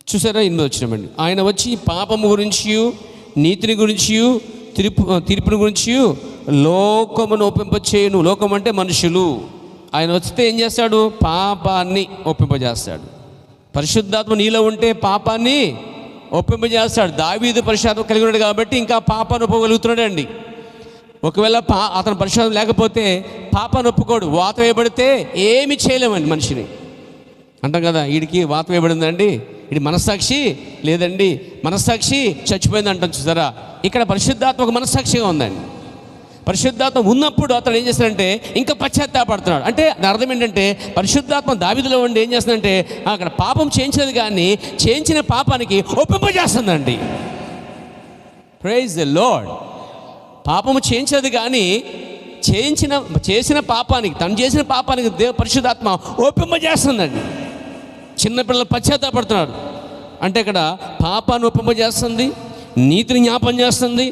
Speaker 1: చూసారా? 8వ వచనం అండి. ఆయన వచ్చి పాపము గురించి, నీతిని గురించి, తీర్పుని గురించి లోకమును ఒప్పింపచేయును. లోకం అంటే మనుషులు. ఆయన వస్తే ఏం చేస్తాడు? పాపాన్ని ఒప్పింపజేస్తాడు. పరిశుద్ధాత్మ నీలో ఉంటే పాపాన్ని ఒప్పింపజేస్తాడు. దావీదు పరిశుద్ధాత్మ కలిగి ఉన్నాడు కాబట్టి ఇంకా పాపాన్ని ఒప్పుకోగలుగుతున్నాడు అండి. ఒకవేళ అతను పరిశుద్ధాత్మ లేకపోతే పాపాన్ని ఒప్పుకోడు. వాత వేయబడితే ఏమి చేయలేమండి మనిషిని. అంటాం కదా, వీడికి వాత వేయబడిందండి, ఇది మనస్సాక్షి లేదండి, మనస్సాక్షి చచ్చిపోయింది అంటాం చూసారా? ఇక్కడ పరిశుద్ధాత్మ ఒక మనస్సాక్షిగా ఉందండి. పరిశుద్ధాత్మ ఉన్నప్పుడు అతను ఏం చేస్తాడంటే ఇంకా పశ్చాత్తాపడుతున్నాడు. అంటే దాని అర్థం ఏంటంటే, పరిశుద్ధాత్మ దావీదులో ఉండి ఏం చేస్తుందంటే అక్కడ పాపం చేయించినది కానీ చేయించిన పాపానికి ఒప్పింపజేస్తుందండి. Praise the lord. పాపము చేయించినది కానీ చేసిన పాపానికి, తను చేసిన పాపానికి పరిశుద్ధాత్మ ఒప్పింపజేస్తుందండి. చిన్నపిల్లలు పశ్చాత్తాపడుతున్నాడు అంటే ఇక్కడ పాపాన్ని ఒప్పింపజేస్తుంది, నీతిని జ్ఞాపం చేస్తుంది,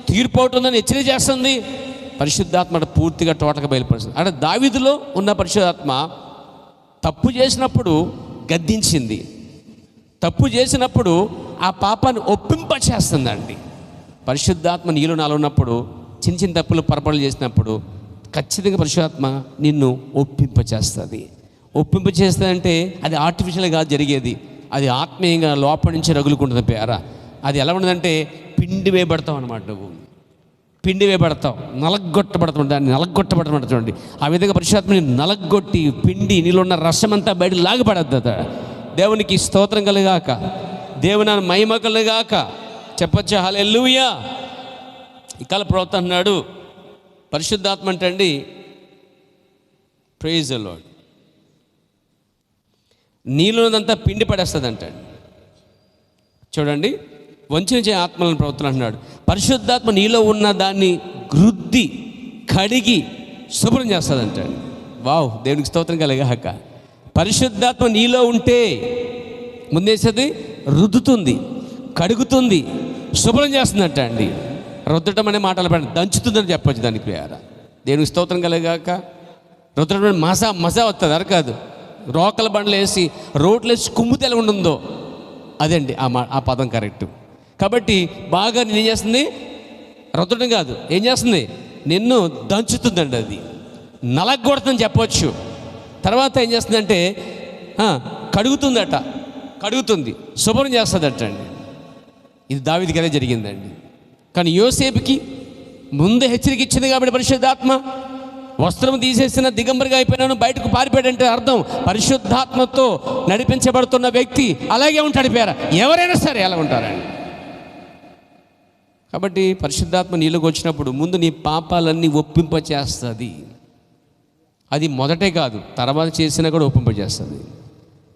Speaker 1: తీర్పు అవుతుందని హెచ్చరిక చేస్తుంది. పరిశుద్ధాత్మ పూర్తిగా టోటల్గా బయలుపరుస్తుంది. అంటే దావీదులో ఉన్న పరిశుద్ధాత్మ తప్పు చేసినప్పుడు గద్దించింది, తప్పు చేసినప్పుడు ఆ పాపాన్ని ఒప్పింపచేస్తుందండి. పరిశుద్ధాత్మ నీలో నాలో ఉన్నప్పుడు చిన్న తప్పులు పొరపాట్లు చేసినప్పుడు ఖచ్చితంగా పరిశుద్ధాత్మ నిన్ను ఒప్పింపచేస్తుంది. ఒప్పింపచేస్తుందంటే అది ఆర్టిఫిషియల్గా జరిగేది, అది ఆత్మీయంగా లోపల నుంచి రగులుకుంటుంది పేర. అది ఎలా ఉండదంటే పిండి వేయబడతావు అనమాట. నువ్వు పిండి వేయబడతావు, నలగొట్టబడతావు, దాన్ని నలగొట్టబడతాడు చూడండి. ఆ విధంగా పరిశుద్ధాత్మని నలగొట్టి పిండి నీలో ఉన్న రసమంతా బయట లాగబడద్దు. దేవునికి స్తోత్రం కలుగాక, దేవుని మహిమ కలుగాక. చెప్పచ్చా హల్లెలూయా. ఈ కాల ప్రవక్త అన్నాడు, పరిశుద్ధాత్మ అంటే అండి, ప్రైజ్ ది లార్డ్, నీలోనంతా పిండి పడేస్తుంది అంటాడు. చూడండి, వంచన ఆత్మలను ప్రవర్తన అంటున్నాడు. పరిశుద్ధాత్మ నీలో ఉన్న దాన్ని గృద్ది కడిగి శుభ్రం చేస్తుంది అంటాడు. వావ్, దేవునికి స్తోత్రం కలగాక. పరిశుద్ధాత్మ నీలో ఉంటే ముందేసేది రుద్దుతుంది, కడుగుతుంది, శుభ్రం చేస్తుందంట అండి. రుద్దటం అనే మాటలు దంచుతుందని చెప్పచ్చు దానికి పేర. దేవునికి స్తోత్రం కలగాక. రుద్దటం మజా వస్తుంది, అరకాదు. రోకల బండ్లు వేసి రోడ్లు వేసి కుమ్ము ఎలా ఉంటుందో అదండి ఆ పదం కరెక్ట్. కాబట్టి బాగా నేను ఏం చేస్తుంది? రుద్దడం కాదు, ఏం చేస్తుంది? నిన్ను దంచుతుందండి, అది నలగొడుతుందని చెప్పవచ్చు. తర్వాత ఏం చేస్తుందంటే కడుగుతుందట, కడుగుతుంది, శుభ్రం చేస్తుందట అండి. ఇది దావీదుకి అదే జరిగిందండి. కానీ యోసేపుకి ముందే హెచ్చరిక ఇచ్చింది కాబట్టి పరిశుద్ధాత్మ, వస్త్రం తీసేసిన దిగంబరిగా అయిపోయినాను బయటకు పారిపోయాడంటే అర్థం పరిశుద్ధాత్మతో నడిపించబడుతున్న వ్యక్తి అలాగే ఉంటాడు పేర. ఎవరైనా సరే అలా ఉంటారండి. కాబట్టి పరిశుద్ధాత్మ నీళ్ళకి వచ్చినప్పుడు ముందు నీ పాపాలన్నీ ఒప్పింపచేస్తుంది. అది మొదటే కాదు, తర్వాత చేసినా కూడా ఒప్పింపచేస్తుంది.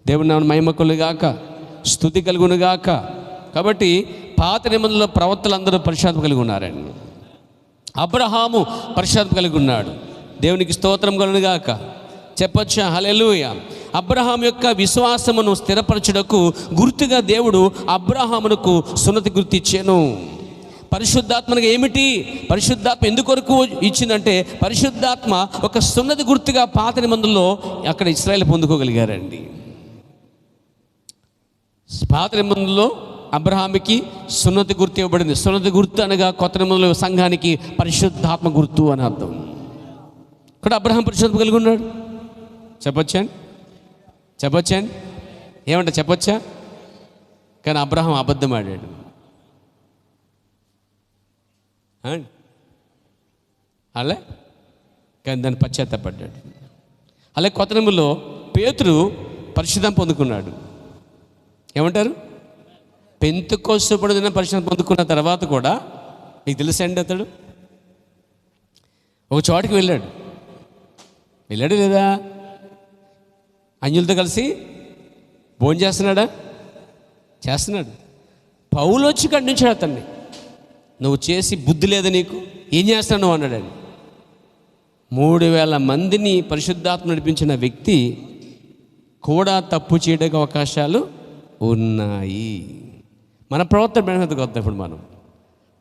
Speaker 1: దేవుని నామమున మహిమ కలుగుగాక, స్తుతి కలుగునుగాక. కాబట్టి పాత నిబంధనలో ప్రవక్తలందరూ పరిశుద్ధాత్మ కలిగి ఉన్నారండి. అబ్రహాము పరిశుద్ధాత్మ కలిగి ఉన్నాడు. దేవునికి స్తోత్రం కలుగునుగాక. చెప్పొచ్చా హల్లెలూయా. అబ్రహాం యొక్క విశ్వాసమును స్థిరపరచుటకు గుర్తుగా దేవుడు అబ్రహామునకు సున్నతి గుర్తిచ్చాను. పరిశుద్ధాత్మగా ఏమిటి? పరిశుద్ధాత్మ ఎందుకొరకు ఇచ్చిందంటే పరిశుద్ధాత్మ ఒక సున్నతి గుర్తుగా పాత నిబంధనలో అక్కడ ఇశ్రాయేలు పొందుకోగలిగారండి. పాత నిబంధనలో అబ్రహాముకి సున్నతి గుర్తు ఇవ్వబడింది. సున్నతి గుర్తు అనగా కొత్త నిబంధనలో సంఘానికి పరిశుద్ధాత్మ గుర్తు అని అర్థం. ఇక్కడ అబ్రహాం పరిశుద్ధం కలిగి ఉన్నాడు. చెప్పొచ్చండి ఏమంట చెప్పొచ్చా? కానీ అబ్రహాం అబద్ధం ఆడాడు. అలా కానీ దాన్ని పశ్చాత్తపడ్డాడు. అలాగే కొత్త నిబంధనలో పేతురు పరిశుద్ధం పొందుకున్నాడు. ఏమంటారు? పెంతెకొస్తు దినం పరిశుద్ధం పొందుకున్న తర్వాత కూడా మీకు తెలుసండి, అతడు ఒక చోటికి వెళ్ళాడు లేదా? అన్యులతో కలిసి భోజనం చేస్తున్నాడు. పౌలు వచ్చి ఖండించాడు అతన్ని. నువ్వు చేసి బుద్ధి లేదా నీకు? ఏం చేస్తున్నావు నువ్వు అన్నాడు. 3000 మందిని పరిశుద్ధాత్మ నడిపించిన వ్యక్తి కూడా తప్పు చేయడానికి అవకాశాలు ఉన్నాయి. మన ప్రవర్తన బెనహెత్తుకు వద్దాం. ఇప్పుడు మనం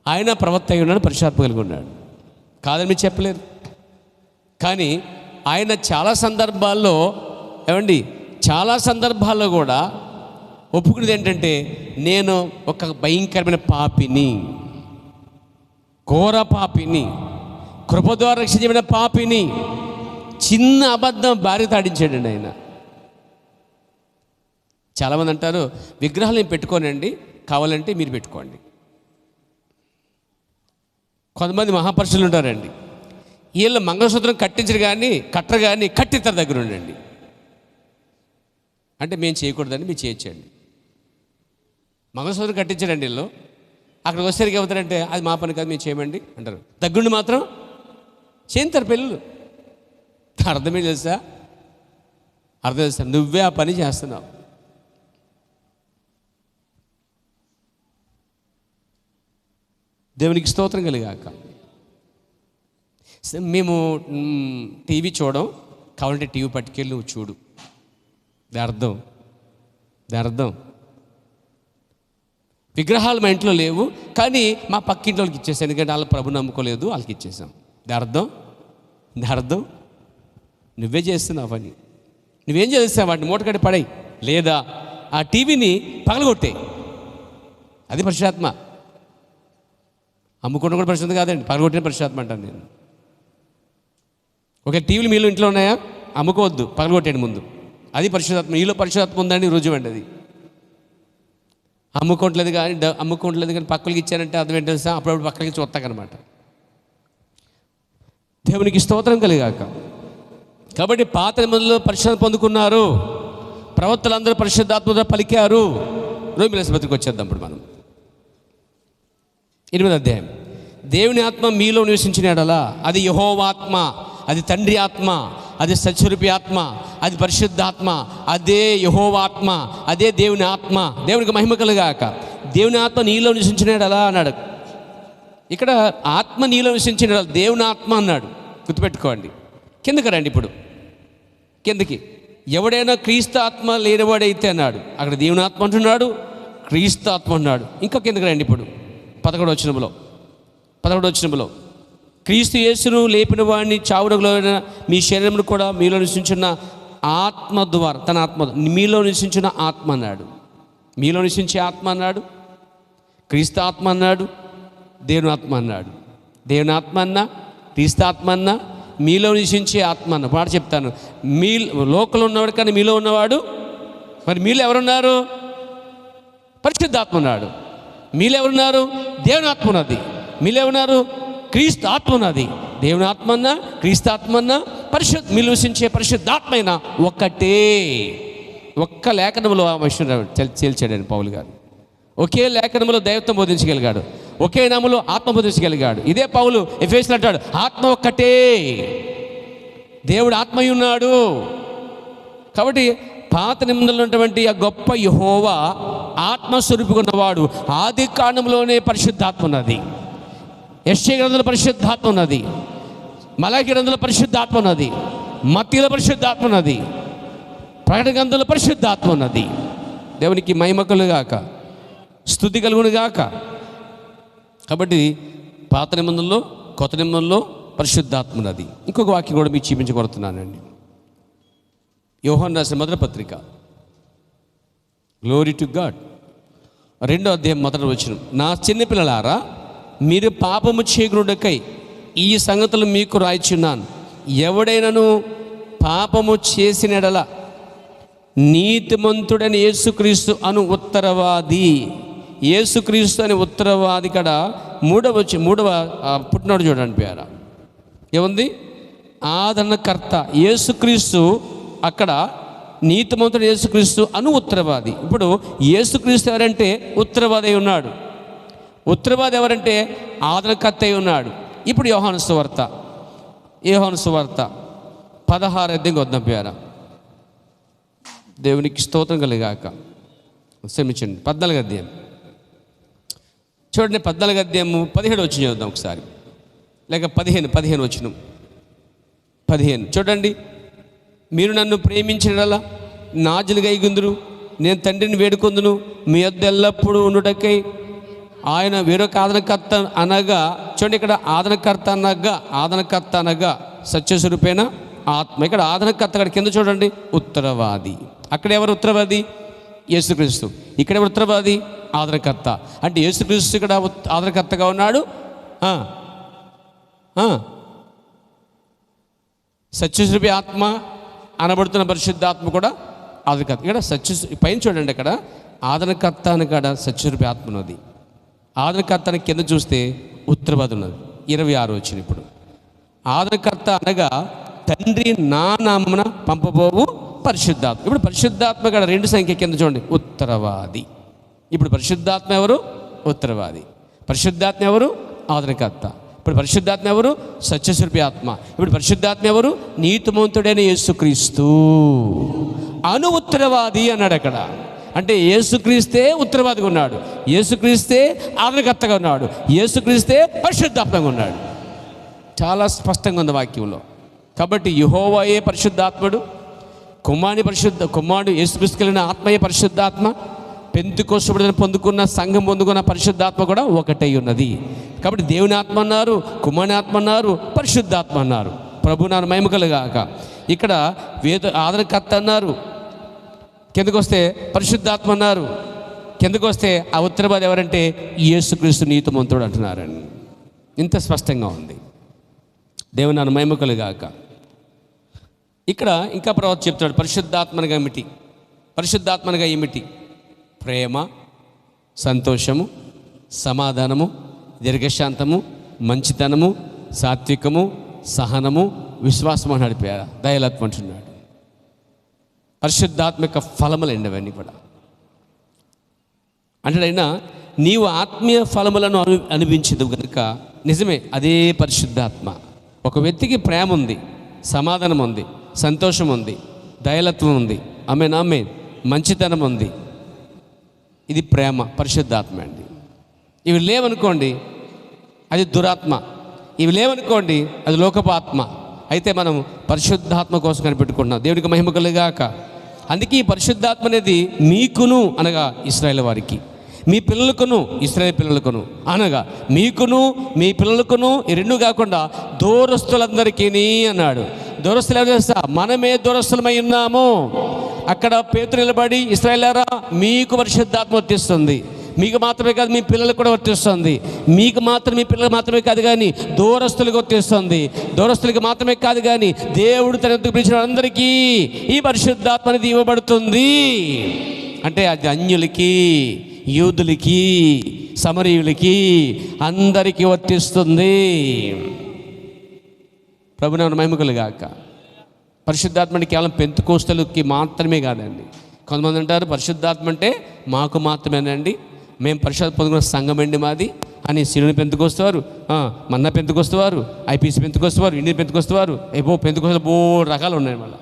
Speaker 1: ఆయన ప్రవర్త అయి ఉన్నాడు, పరిశుద్ధాత్మ కలిగి ఉన్నాడు, కాదని మీరు చెప్పలేరు. కానీ ఆయన చాలా సందర్భాల్లో కూడా ఒప్పుకునేది ఏంటంటే, నేను ఒక భయంకరమైన పాపిని, ఘోర పాపిని, కృప ద్వారా రక్షించబడిన పాపిని. చిన్న అబద్ధం భార్య తాడించాడండి ఆయన. చాలామంది అంటారు, విగ్రహాలు నేను పెట్టుకోనండి, కావాలంటే మీరు పెట్టుకోండి. కొంతమంది మహాపరుషులు ఉంటారండి, వీళ్ళు మంగళసూత్రం కట్టరు కానీ కట్టిస్తారు దగ్గర ఉండండి అంటే మేము చేయకూడదండి, మీరు చేయొచ్చండి. మంగళసూత్రం కట్టించారండి వీళ్ళు, అక్కడికి వచ్చేసరికి ఏమవుతారంటే అది మా పని కాదు, మేము చేయమండి అంటారు. దగ్గరుండి మాత్రం చేయింతారు పెళ్ళిళ్ళు. అర్థమే తెలుసా? నువ్వే ఆ పని చేస్తున్నావు. దేవునికి స్తోత్రం కలిగాక. మేము టీవీ చూడం, కావాలంటే టీవీ పట్టుకెళ్ళి నువ్వు చూడు. దాని అర్థం విగ్రహాలు మా ఇంట్లో లేవు, కానీ మా పక్కింటి వాళ్ళకి ఇచ్చేసాం, ఎందుకంటే వాళ్ళు ప్రభు నమ్ముకోలేదు, వాళ్ళకి ఇచ్చేసాం. దాని అర్థం నువ్వే చేస్తున్నావు పని. నువ్వేం చేస్తావు? వాటిని మూటకట్టి పడాయి, లేదా ఆ టీవీని పగలగొట్టాయి. అది పరిశుద్ధాత్మ. అమ్ముకోవడం కూడా పరిశుద్ధం కాదండి, పగలగొట్టిన పరిశుద్ధాత్మ అంటాను నేను. ఒక టీవీలు మీలో ఇంట్లో ఉన్నాయా? అమ్ముకోవద్దు, పగలగొట్టండి ముందు. అది పరిశుద్ధాత్మ. మీలో పరిశుద్ధాత్మ ఉందండి రుజువండి. అది అమ్ముకోవట్లేదు కానీ పక్కలకి ఇచ్చారంటే అర్థం ఏంటో తెలుసా? అప్పుడప్పుడు పక్కలకి చూస్తాకనమాట. దేవునికి స్తోత్రం కలిగాక. కాబట్టి పాత నిబంధనలో పరిశుద్ధత పొందుకున్నారు, ప్రవక్తలందరూ పరిశుద్ధాత్మతో పలికారు. రోమీయుల పత్రిక వచ్చేద్దాం. ఇప్పుడు మనం 8వ అధ్యాయం. దేవుని ఆత్మ మీలో నివసించిన యెడల అది యెహోవా ఆత్మ, అది తండ్రి ఆత్మ, అది సత్యరూపి ఆత్మ, అది పరిశుద్ధాత్మ, అదే యెహోవా ఆత్మ, అదే దేవుని ఆత్మ. దేవునికి మహిమ కలుగాక. దేవుని ఆత్మ నీలో నివసించిన యెడల అన్నాడు. ఇక్కడ ఆత్మ నీలో నివసించిన యెడల దేవుని ఆత్మ అన్నాడు. గుర్తుపెట్టుకోండి. కిందకి రండి. ఇప్పుడు కిందకి. ఎవడైనా క్రీస్తు ఆత్మ లేనివాడైతే అన్నాడు. అక్కడ దేవుని ఆత్మ అంటున్నాడు, క్రీస్తు ఆత్మ అన్నాడు. ఇంకా కిందకి రండి. ఇప్పుడు 11వ వచనంలో క్రీస్తు యేసును లేపిన వాడిని చావునగులో మీ శరీరమును కూడా మీలో నివసించిన ఆత్మ ద్వారా, తన ఆత్మ మీలో నివసించిన ఆత్మ అన్నాడు. మీలో నివసించే ఆత్మ అన్నాడు, క్రీస్తు ఆత్మ అన్నాడు, దేవుని ఆత్మ అన్నాడు. దేవుని ఆత్మ అన్నా, క్రీస్తు ఆత్మ అన్నా, మీలో నివసించే ఆత్మ అన్న మాట చెప్తాను. మీ లోకంలో ఉన్నవాడు కానీ మీలో ఉన్నవాడు. మరి మీలో ఎవరున్నారు? పరిశుద్ధాత్మ ఉన్నాడు. మీలో ఎవరున్నారు? దేవుని ఆత్మ ఉన్నది. మీలో ఎవరున్నారు? క్రీస్తు ఆత్మ ఉన్నది. దేవుని ఆత్మ అన్నా, క్రీస్తు ఆత్మ అన్నా, మీలో నివసించే పరిశుద్ధాత్మైన ఒక్కటే. ఒక్క లేఖనంలో ఆ విషయం తేల్చాడని పౌలు గారు. ఒకే లేఖనంలో దైవత్వం బోధించగలిగాడు, ఒకే నామములో ఆత్మ బోధించగలిగాడు. ఇదే పౌలు ఎఫెసీయులు అంటాడు, ఆత్మ ఒక్కటే, దేవుడు ఆత్మయ్య ఉన్నాడు. కాబట్టి పాత నిబంధనలో ఉన్నటువంటి ఆ గొప్ప యెహోవా ఆత్మస్వరూపిగా ఉన్నవాడు. ఆది కాండంలోనే పరిశుద్ధాత్మ ఉన్నది, యెషయా గ్రంథంలో పరిశుద్ధాత్మ ఉన్నది, మలాకి గ్రంథంలో పరిశుద్ధాత్మ ఉన్నది, మత్తయిలో పరిశుద్ధాత్మ ఉన్నది, ప్రకటన గ్రంథంలో పరిశుద్ధాత్మ ఉన్నది. దేవునికి మహిమ కలుగాక, స్తుతి కలుగును గాక. కాబట్టి పాత నిబంధనలో, కొత్త నిబంధనలో పరిశుద్ధాత్మ ఉన్నది. ఇంకొక వాక్యం కూడా మీకు చూపించగలుగుతున్నానండి. యోహాను రాసిన మొదటి పత్రిక. Glory to God. 2వ అధ్యాయం మొదటి వచనం, నా చిన్నపిల్లలారా మీరు పాపము చేయకున్నకై ఈ సంగతులు మీకు రాయిచున్నాను. ఎవడైనను పాపము చేసిన ఎడల నీతిమంతుడని యేసుక్రీస్తు అను ఉత్తరవాది, యేసుక్రీస్తు అని ఉత్తరవాది కడ మూడవ పుట్టినోడు చూడండి పేర ఏముంది, ఆదరణకర్త యేసుక్రీస్తు. అక్కడ నీతిమంతుడు యేసుక్రీస్తు అను ఉత్తరవాది. ఇప్పుడు యేసుక్రీస్తు ఎవరంటే ఉత్తరవాది అయి ఉన్నాడు. ఉత్తరవాది ఎవరంటే ఆదరణకర్త అయి ఉన్నాడు. ఇప్పుడు యోహాను సువార్త 16 అధ్యాయం వద్దాం పేర. దేవునికి స్తోత్రం కలిగాక. క్షమించండి, 14 అధ్యాయం చూడండి. 14 అధ్యాయము 17 వచ్చి చూద్దాం ఒకసారి, లేక 15 వచ్చిన 15 చూడండి. మీరు నన్ను ప్రేమించినలా నాజులుగా ఇగుందురు, నేను తండ్రిని వేడుకొందును, మీ యొద్ద ఎల్లప్పుడూ ఉండుటకై ఆయన వేరొక ఆదరణకర్త అనగా, చూడండి ఇక్కడ ఆదరణకర్త అనగా సత్యస్వరూపేణ ఆత్మ. ఇక్కడ ఆదరణకర్త అక్కడ కింద చూడండి ఉత్తరవాది. అక్కడ ఎవరు ఉత్తరవాది? యేసుక్రీస్తు. ఇక్కడ ఎవరు ఉత్తరవాది? ఆదరణకర్త. అంటే యేసుక్రీస్తు ఇక్కడ ఆదరణకర్తగా ఉన్నాడు. సత్యస్వరూపి ఆత్మ అనబడుతున్న పరిశుద్ధాత్మ కూడా ఆదరణకర్త. ఇక్కడ పైన చూడండి, అక్కడ ఆదరణకర్త అని కాడ సత్యస్వరూపి ఆత్మ ఉన్నది. ఆదరణకర్తని కింద చూస్తే ఉత్తరవాది ఉన్నది. 26 వచ్చిన ఇప్పుడు ఆదరణకర్త అనగా తండ్రి నా నామమున పంపబోవు పరిశుద్ధాత్మ. ఇప్పుడు పరిశుద్ధాత్మ కాడ 2 సంఖ్య కింద చూడండి ఉత్తరవాది. ఇప్పుడు పరిశుద్ధాత్మ ఎవరు? ఉత్తరవాది. పరిశుద్ధాత్మ ఎవరు? ఆదరణకర్త. ఇప్పుడు పరిశుద్ధాత్మ ఎవరు? సత్యస్వరూపి ఆత్మ. ఇప్పుడు పరిశుద్ధాత్మ ఎవరు? నీతిమంతుడైన యేసుక్రీస్తు అను ఉత్తరవాది అన్నాడు అక్కడ. అంటే యేసుక్రీస్తే ఉత్తరవాదిగా ఉన్నాడు, యేసుక్రీస్తే ఆదరణకర్తగా ఉన్నాడు, యేసుక్రీస్తే పరిశుద్ధాత్మగా ఉన్నాడు. చాలా స్పష్టంగా ఉంది వాక్యంలో. కాబట్టి యెహోవాయే పరిశుద్ధాత్ముడు, కుమారుడు యేసుక్రీస్తు కలిగిన ఆత్మయే పరిశుద్ధాత్మ. పెంతెకోస్తు విడుదల పొందుకున్న సంఘం పొందుకున్న పరిశుద్ధాత్మ కూడా ఒకటై ఉన్నది. కాబట్టి దేవుని ఆత్మ అన్నారు, కుమారుని ఆత్మ అన్నారు, పరిశుద్ధాత్మ అన్నారు. ప్రభు నాన్న మహిమ కలుగాక. ఇక్కడ ఆదరణకర్త అన్నారు, కిందకు వస్తే పరిశుద్ధాత్మ అన్నారు, కిందకు వస్తే ఆ ఉత్తరవాది ఎవరంటే యేసుక్రీస్తు నీతిమంతుడు అంటున్నారని. ఇంత స్పష్టంగా ఉంది. దేవుని నాన్న మహిమ కలుగాక. ఇక్కడ ఇంకా ప్రవక్త చెప్తాడు పరిశుద్ధాత్మనగా ఏమిటి? ప్రేమ, సంతోషము, సమాధానము, దీర్ఘశాంతము, మంచితనము, సాత్వికము, సహనము, విశ్వాసం అని నడిపారు. దయలత్వం అంటున్నాడు. పరిశుద్ధాత్మిక ఫలములండి అవన్నీ కూడా. అంటాడైనా నీవు ఆత్మీయ ఫలములను అనిపించదు కనుక నిజమే, అదే పరిశుద్ధాత్మ. ఒక వ్యక్తికి ప్రేమ ఉంది, సమాధానం ఉంది, సంతోషం ఉంది, దయలత్వం ఉంది, ఆమె మంచితనం ఉంది. ఇది ప్రేమ, పరిశుద్ధాత్మ అండి. ఇవి లేవనుకోండి అది దురాత్మ, ఇవి లేవనుకోండి అది లోకపాత్మ. అయితే మనం పరిశుద్ధాత్మ కోసం కనిపెట్టుకుంటున్నాం. దేవుడికి మహిమ కలుగాక. అందుకే ఈ పరిశుద్ధాత్మ అనేది మీకును అనగా ఇశ్రాయేలు వారికి, మీ పిల్లలకును ఇశ్రాయేలు పిల్లలకును అనగా మీకును మీ పిల్లలకును ఈ 2 కాకుండా దూరస్తులందరికీ అన్నాడు. దూరస్తులు ఎవరు చేస్తా? మనమే దూరస్తులమై ఉన్నాము. అక్కడ పేతురు నిలబడి ఇశ్రాయేలారా మీకు పరిశుద్ధాత్మ వర్తిస్తుంది, మీకు మాత్రమే కాదు మీ పిల్లలకు కూడా వర్తిస్తుంది, మీకు మాత్రం మీ పిల్లలకు మాత్రమే కాదు కానీ దూరస్తులకు వర్తిస్తుంది, దూరస్తులకి మాత్రమే కాదు కానీ దేవుడు తన ఎందుకు పిలిచిన అందరికీ ఈ పరిశుద్ధాత్మ అనేది ఇవ్వబడుతుంది. అంటే అది అన్యులకి, యూదులకి, సమరీయులకి అందరికీ వర్తిస్తుంది. ప్రభునామమున మహిమ కలుగాక. పరిశుద్ధాత్మని కేవలం పెంతెకోస్తలుకి మాత్రమే కాదండి. కొంతమంది అంటారు పరిశుద్ధాత్మ అంటే మాకు మాత్రమేనండి, మేము పరిశుద్ధాత్మ పొందుకున్న సంఘం అండి మాది అని. సిరుని పెంతెకోస్తవారు, మన్నా పెంతెకోస్తవారు, ఐపీసీ పెంతెకోస్తవారు, ఇండియన్ పెంతెకోస్తవారు, పెంతెకోస్తలు రకాలు ఉన్నాయి. మళ్ళీ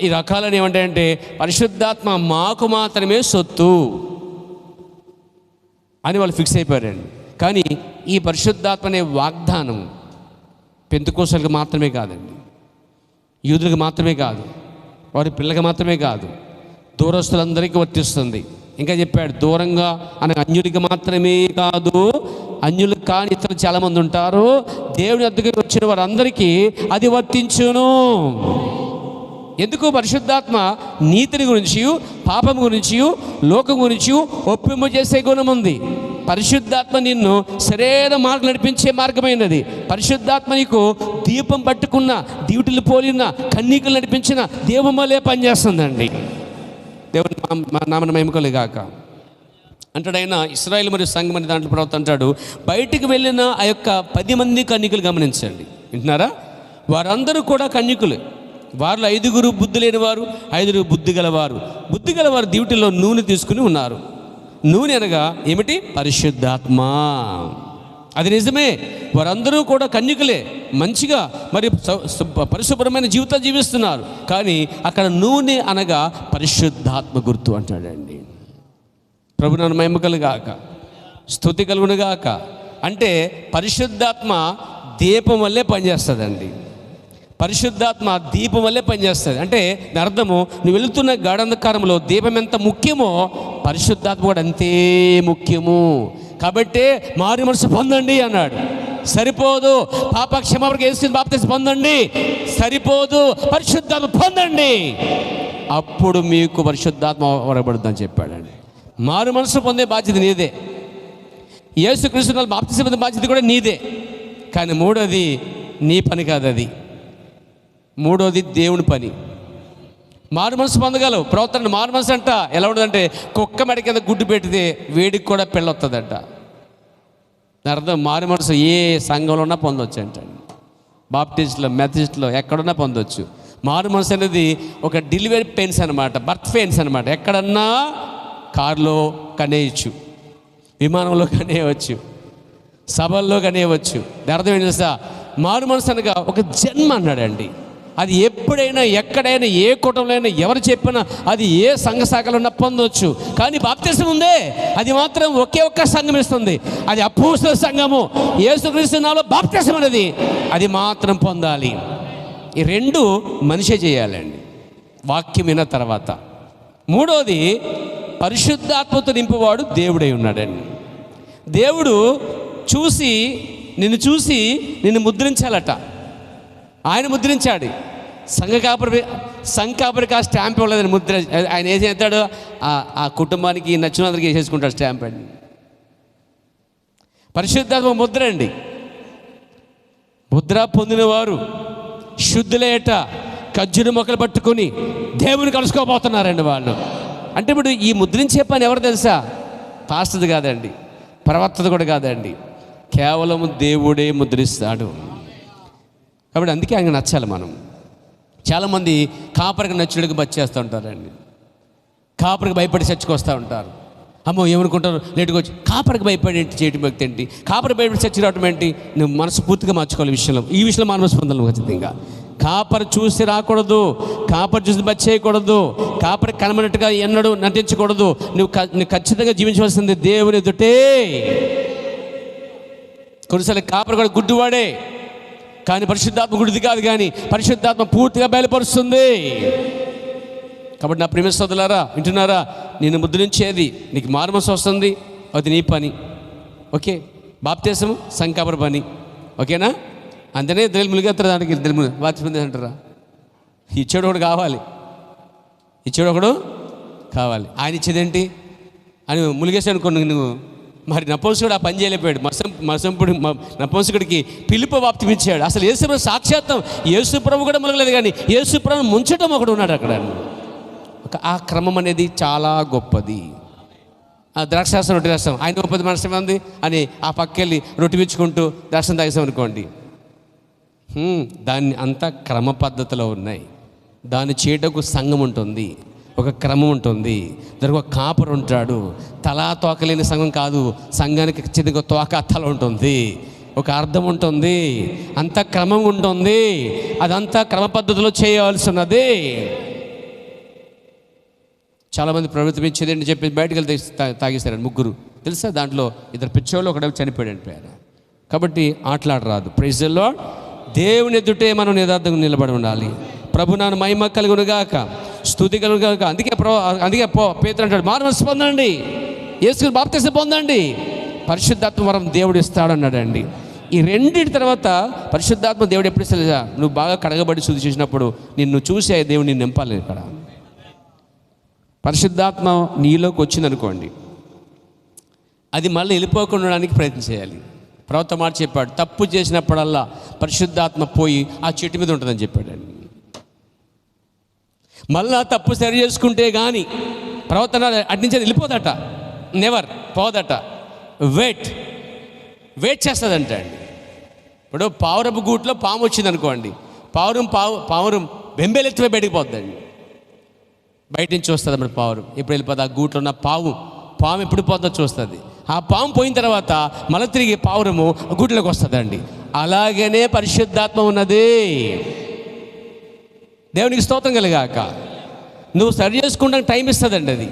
Speaker 1: ఈ రకాలను ఏమంటాయంటే పరిశుద్ధాత్మ మాకు మాత్రమే సొత్తు అని వాళ్ళు ఫిక్స్ అయిపోయారండి. కానీ ఈ పరిశుద్ధాత్మ అనే వాగ్దానం పెంతెకోస్తలకు మాత్రమే కాదండి, యూదులకు మాత్రమే కాదు, వారి పిల్లకి మాత్రమే కాదు, దూరస్తులందరికీ వర్తిస్తుంది. ఇంకా చెప్పాడు దూరంగా అనే అన్యుడికి మాత్రమే కాదు, అన్యులకు కాని ఇతరులు చాలామంది ఉంటారు, దేవుని వద్దకు వచ్చిన వారందరికీ అది వర్తించును. ఎందుకు? పరిశుద్ధాత్మ నీతిని గురించి, పాపం గురించి, లోకం గురించి ఒప్పింపు చేసే గుణం ఉంది. పరిశుద్ధాత్మ నిన్ను సరైన మార్గం నడిపించే మార్గమైనది. పరిశుద్ధాత్మ నీకు దీపం పట్టుకున్న, డ్యూటీలు పోలిన, కన్నీకులు నడిపించిన దేవమలే పనిచేస్తుందండి. దేవుని నామన మహిమ గాక. అంటాడు ఆయన, ఇశ్రాయేలు మరియు సంఘం అనే దాంట్లో ప్రవక్త అంటాడు, బయటికి వెళ్ళిన ఆ యొక్క 10 మంది కన్యకులు గమనించండి. వింటున్నారా? వారందరూ కూడా కన్యకులు. వారిలో 5 బుద్ధి లేని వారు, 5 బుద్ధి గలవారు. బుద్ధి గలవారు డ్యూటీలో నూనె తీసుకుని ఉన్నారు. నూనె అనగా ఏమిటి? పరిశుద్ధాత్మ. అది నిజమే, వారందరూ కూడా కన్యకులే, మంచిగా మరి పరిశుభ్రమైన జీవితాలు జీవిస్తున్నారు. కానీ అక్కడ నూనె అనగా పరిశుద్ధాత్మ గుర్తు అంటాడండి. ప్రభునామ మహిమ కలుగాక, స్తుతి కలుగునుగాక. అంటే పరిశుద్ధాత్మ దీపం వల్లే పనిచేస్తుందండి. పరిశుద్ధాత్మ దీపం వల్లే పనిచేస్తుంది. అంటే దాని అర్థము, నువ్వు వెళుతున్న గాఢంధకారంలో దీపం ఎంత ముఖ్యమో పరిశుద్ధాత్మ కూడా అంతే ముఖ్యము. కాబట్టే మారు మనసు పొందండి అన్నాడు. సరిపోదు. పాప క్షమాపణ యేసు బాప్తిస్మం పొందండి, సరిపోదు. పరిశుద్ధాత్మ పొందండి, అప్పుడు మీకు పరిశుద్ధాత్మ వరబడుతుందని చెప్పాడండి. మారు మనసు పొందే బాధ్యత నీదే. యేసుక్రీస్తు బాప్తిస్మం పొందే బాధ్యత కూడా నీదే. కానీ మూడోది నీ పని కాదు, అది మూడోది దేవుని పని. మారు మనసు పొందగలవు. ప్రవర్తన మారు మనసు అంట ఎలా ఉండదంటే, కుక్క మెడ కింద గుడ్డు పెట్టితే వేడికి కూడా పెళ్ళొస్తుందంట. అర్థం, మారు మనసు ఏ సంఘంలో ఉన్నా పొందవచ్చు అంటండి. బాప్టిస్ట్లో, మెథడిస్ట్లో ఎక్కడున్నా పొందవచ్చు. మారు మనసు అనేది ఒక డెలివరీ పెయిన్స్ అనమాట, బర్త్ పెయిన్స్ అనమాట. ఎక్కడన్నా కారులో కనేయచ్చు, విమానంలో కనేయవచ్చు, సభల్లో కనేయవచ్చు. అర్థం ఏంటి తెలుసా? మారు మనసు అనగా ఒక జన్మ అన్నాడండి. అది ఎప్పుడైనా, ఎక్కడైనా, ఏ కుటుంబంలో అయినా, ఎవరు చెప్పినా, అది ఏ సంఘ శాఖలో ఉన్నా పొందవచ్చు. కానీ బాప్తిస్మం ఉందే, అది మాత్రం ఒకే ఒక్క సంఘం ఇస్తుంది. అది అపోస్తలుల సంఘము. యేసుక్రీస్తు నామములో బాప్తిస్మం అనేది, అది మాత్రం పొందాలి. ఈ 2 మనిషే చేయాలండి, వాక్యం విన్న తర్వాత. మూడోది పరిశుద్ధాత్మతో నింపువాడు దేవుడై ఉన్నాడండి. దేవుడు నిన్ను ముద్రించాలట. ఆయన ముద్రించాడు. సంఘకాపరికి ఆ స్టాంప్ ఇవ్వలేదని ముద్ర. ఆయన ఏం చేస్తాడు? ఆ కుటుంబానికి నచ్చినందరికి వేసేసుకుంటాడు స్టాంప్ అండి. పరిశుద్ధాత్మ ముద్ర అండి. ముద్ర పొందినవారు శుద్ధులేట ఖర్జూర మొక్కలు పట్టుకొని దేవుని కలుసుకోబోతున్నారండి వాళ్ళు. అంటే ఇప్పుడు ఈ ముద్రించే పని ఎవరు తెలుసా? పాస్టర్ది కాదండి, ప్రవక్తది కూడా కాదండి, కేవలం దేవుడే ముద్రిస్తాడు. కాబట్టి అందుకే ఆయన నచ్చాలి మనం. చాలామంది కాపరికి నచ్చుడికి బచ్చేస్తూ ఉంటారండి. కాపరికి భయపడి చర్చకు వస్తూ ఉంటారు. అమ్మో ఏమనుకుంటారు, లేటుగా వచ్చి. కాపరికి భయపడి ఏంటి చేయటం వ్యక్తి ఏంటి? కాపరికి భయపడి చర్చ రావటం ఏంటి? నువ్వు మనసు పూర్తిగా మార్చుకోవాలి. ఈ విషయంలో మనసు పొందాలి ఖచ్చితంగా. కాపరి చూసి రాకూడదు, కాపరి చూసి బచ్చేయకూడదు, కాపరి కనబడినట్టుగా ఎన్నడూ నటించకూడదు. నువ్వు ఖచ్చితంగా జీవించవలసింది దేవుని ఎదుటే. కొన్నిసార్లు కాపరి కూడా గుడ్డివాడే, కానీ పరిశుద్ధాత్మ గుడిది కాదు, కానీ పరిశుద్ధాత్మ పూర్తిగా బయలుపరుస్తుంది. కాబట్టి నా ప్రియమైన సోదరులారా, వింటున్నారా? నేను ముద్రించేది, నీకు మారుమనసు వస్తుంది, అది నీ పని. ఓకే, బాప్తిస్మం సంకాపర పని. ఓకేనా? అంతనే తెలియదు ములిగేస్తారు దానికి. తెలియదు బాప్తిస్మం అంటారా? ఇచ్చేడు ఒకడు కావాలి, ఆయన ఇచ్చేదేంటి అని ములిగేసి అనుకోండి నువ్వు. మరి నపుంసకుడు ఆ పని చేయలేకపోయాడు. నపుంసకుడికి పిలుపు బాప్తిమిచ్చాడు. అసలు యేసుప్రభు సాక్షాత్తం, యేసుప్రభు కూడా ములగలేదు, కానీ యేసుప్రభుని ముంచడం ఒకడు ఉన్నాడు అక్కడ. ఆ క్రమం అనేది చాలా గొప్పది. ఆ ద్రాక్షారసం రొట్టె రసం, ఆయన 30 మనసు మంది అని ఆ పక్కెళ్ళి రొట్టె పిచ్చుకుంటూ దర్శనం తాగేసాం అనుకోండి. దాన్ని అంతా క్రమ పద్ధతిలో ఉన్నాయి. దాన్ని చేయటకు సంఘం ఉంటుంది, ఒక క్రమం ఉంటుంది, దానికి ఒక కాపరు ఉంటాడు. తలా తోకలేని సంఘం కాదు, సంఘానికి చిన్నగా తోక తల ఉంటుంది, ఒక అర్థం ఉంటుంది, అంత క్రమం ఉంటుంది. అదంతా క్రమ పద్ధతిలో చేయవలసి ఉన్నది. చాలామంది ప్రభుత్వం ఇచ్చేది ఏంటి చెప్పి బయటకు వెళ్తే తాగేశారండి 3 తెలుసా? దాంట్లో 2 పిచ్చోళ్ళు, ఒకటి చనిపోయాడు అంటారు. కాబట్టి ఆటలాడరాదు. Praise the lord. దేవుని ఎదుటే మనం యథార్థంగా నిలబడి ఉండాలి. ప్రభు నాన్న మహిమ కలుగునుగాక, స్తుతి కలుగునుగాక. అందుకే పేతురు అంటాడు, మారుమనసు పొందండి, యేసు బాప్తిస్మం పొందండి, పరిశుద్ధాత్మ వరం దేవుడు ఇస్తాడన్నాడండి. ఈ రెండింటి తర్వాత పరిశుద్ధాత్మ దేవుడు ఎప్పుడు తెలుసా, నువ్వు బాగా కడగబడి శుద్ధి చేసినప్పుడు నిన్ను చూసే దేవుడు నిన్ను నింపాలి. ఇక్కడ పరిశుద్ధాత్మ నీలోకి వచ్చిందనుకోండి, అది మళ్ళీ వెళ్ళిపోకుండా ఉండడానికి ప్రయత్నం చేయాలి. ప్రవక్త మాట చెప్పాడు, తప్పు చేసినప్పుడల్లా పరిశుద్ధాత్మ పోయి ఆ చెట్టు మీద ఉంటుందని చెప్పాడండి. మళ్ళా తప్పు సరి చేసుకుంటే కానీ ప్రవర్తన అటు నుంచి వెళ్ళిపోదట, నెవర్ పోదట. వెయిట్ చేస్తుందంట అండి. ఇప్పుడు పావురపు గూట్లో పాము వచ్చింది అనుకోండి, పావురం బెంబేలెత్తిపోయి బయటికి పోద్దండి. బయట నుంచి వస్తుంది అప్పుడు పావురం ఎప్పుడు వెళ్ళిపోతుంది, ఆ గూట్లో ఉన్న పాము ఎప్పుడు పోతుందో చూస్తుంది. ఆ పాము పోయిన తర్వాత మళ్ళీ తిరిగి పావురము గూట్లోకి వస్తుందండి. అలాగనే పరిశుద్ధాత్మ ఉన్నది. దేవునికి స్తోత్రం కలిగాక. నువ్వు సరి చేసుకుంటానికి టైం ఇస్తుందండి. అది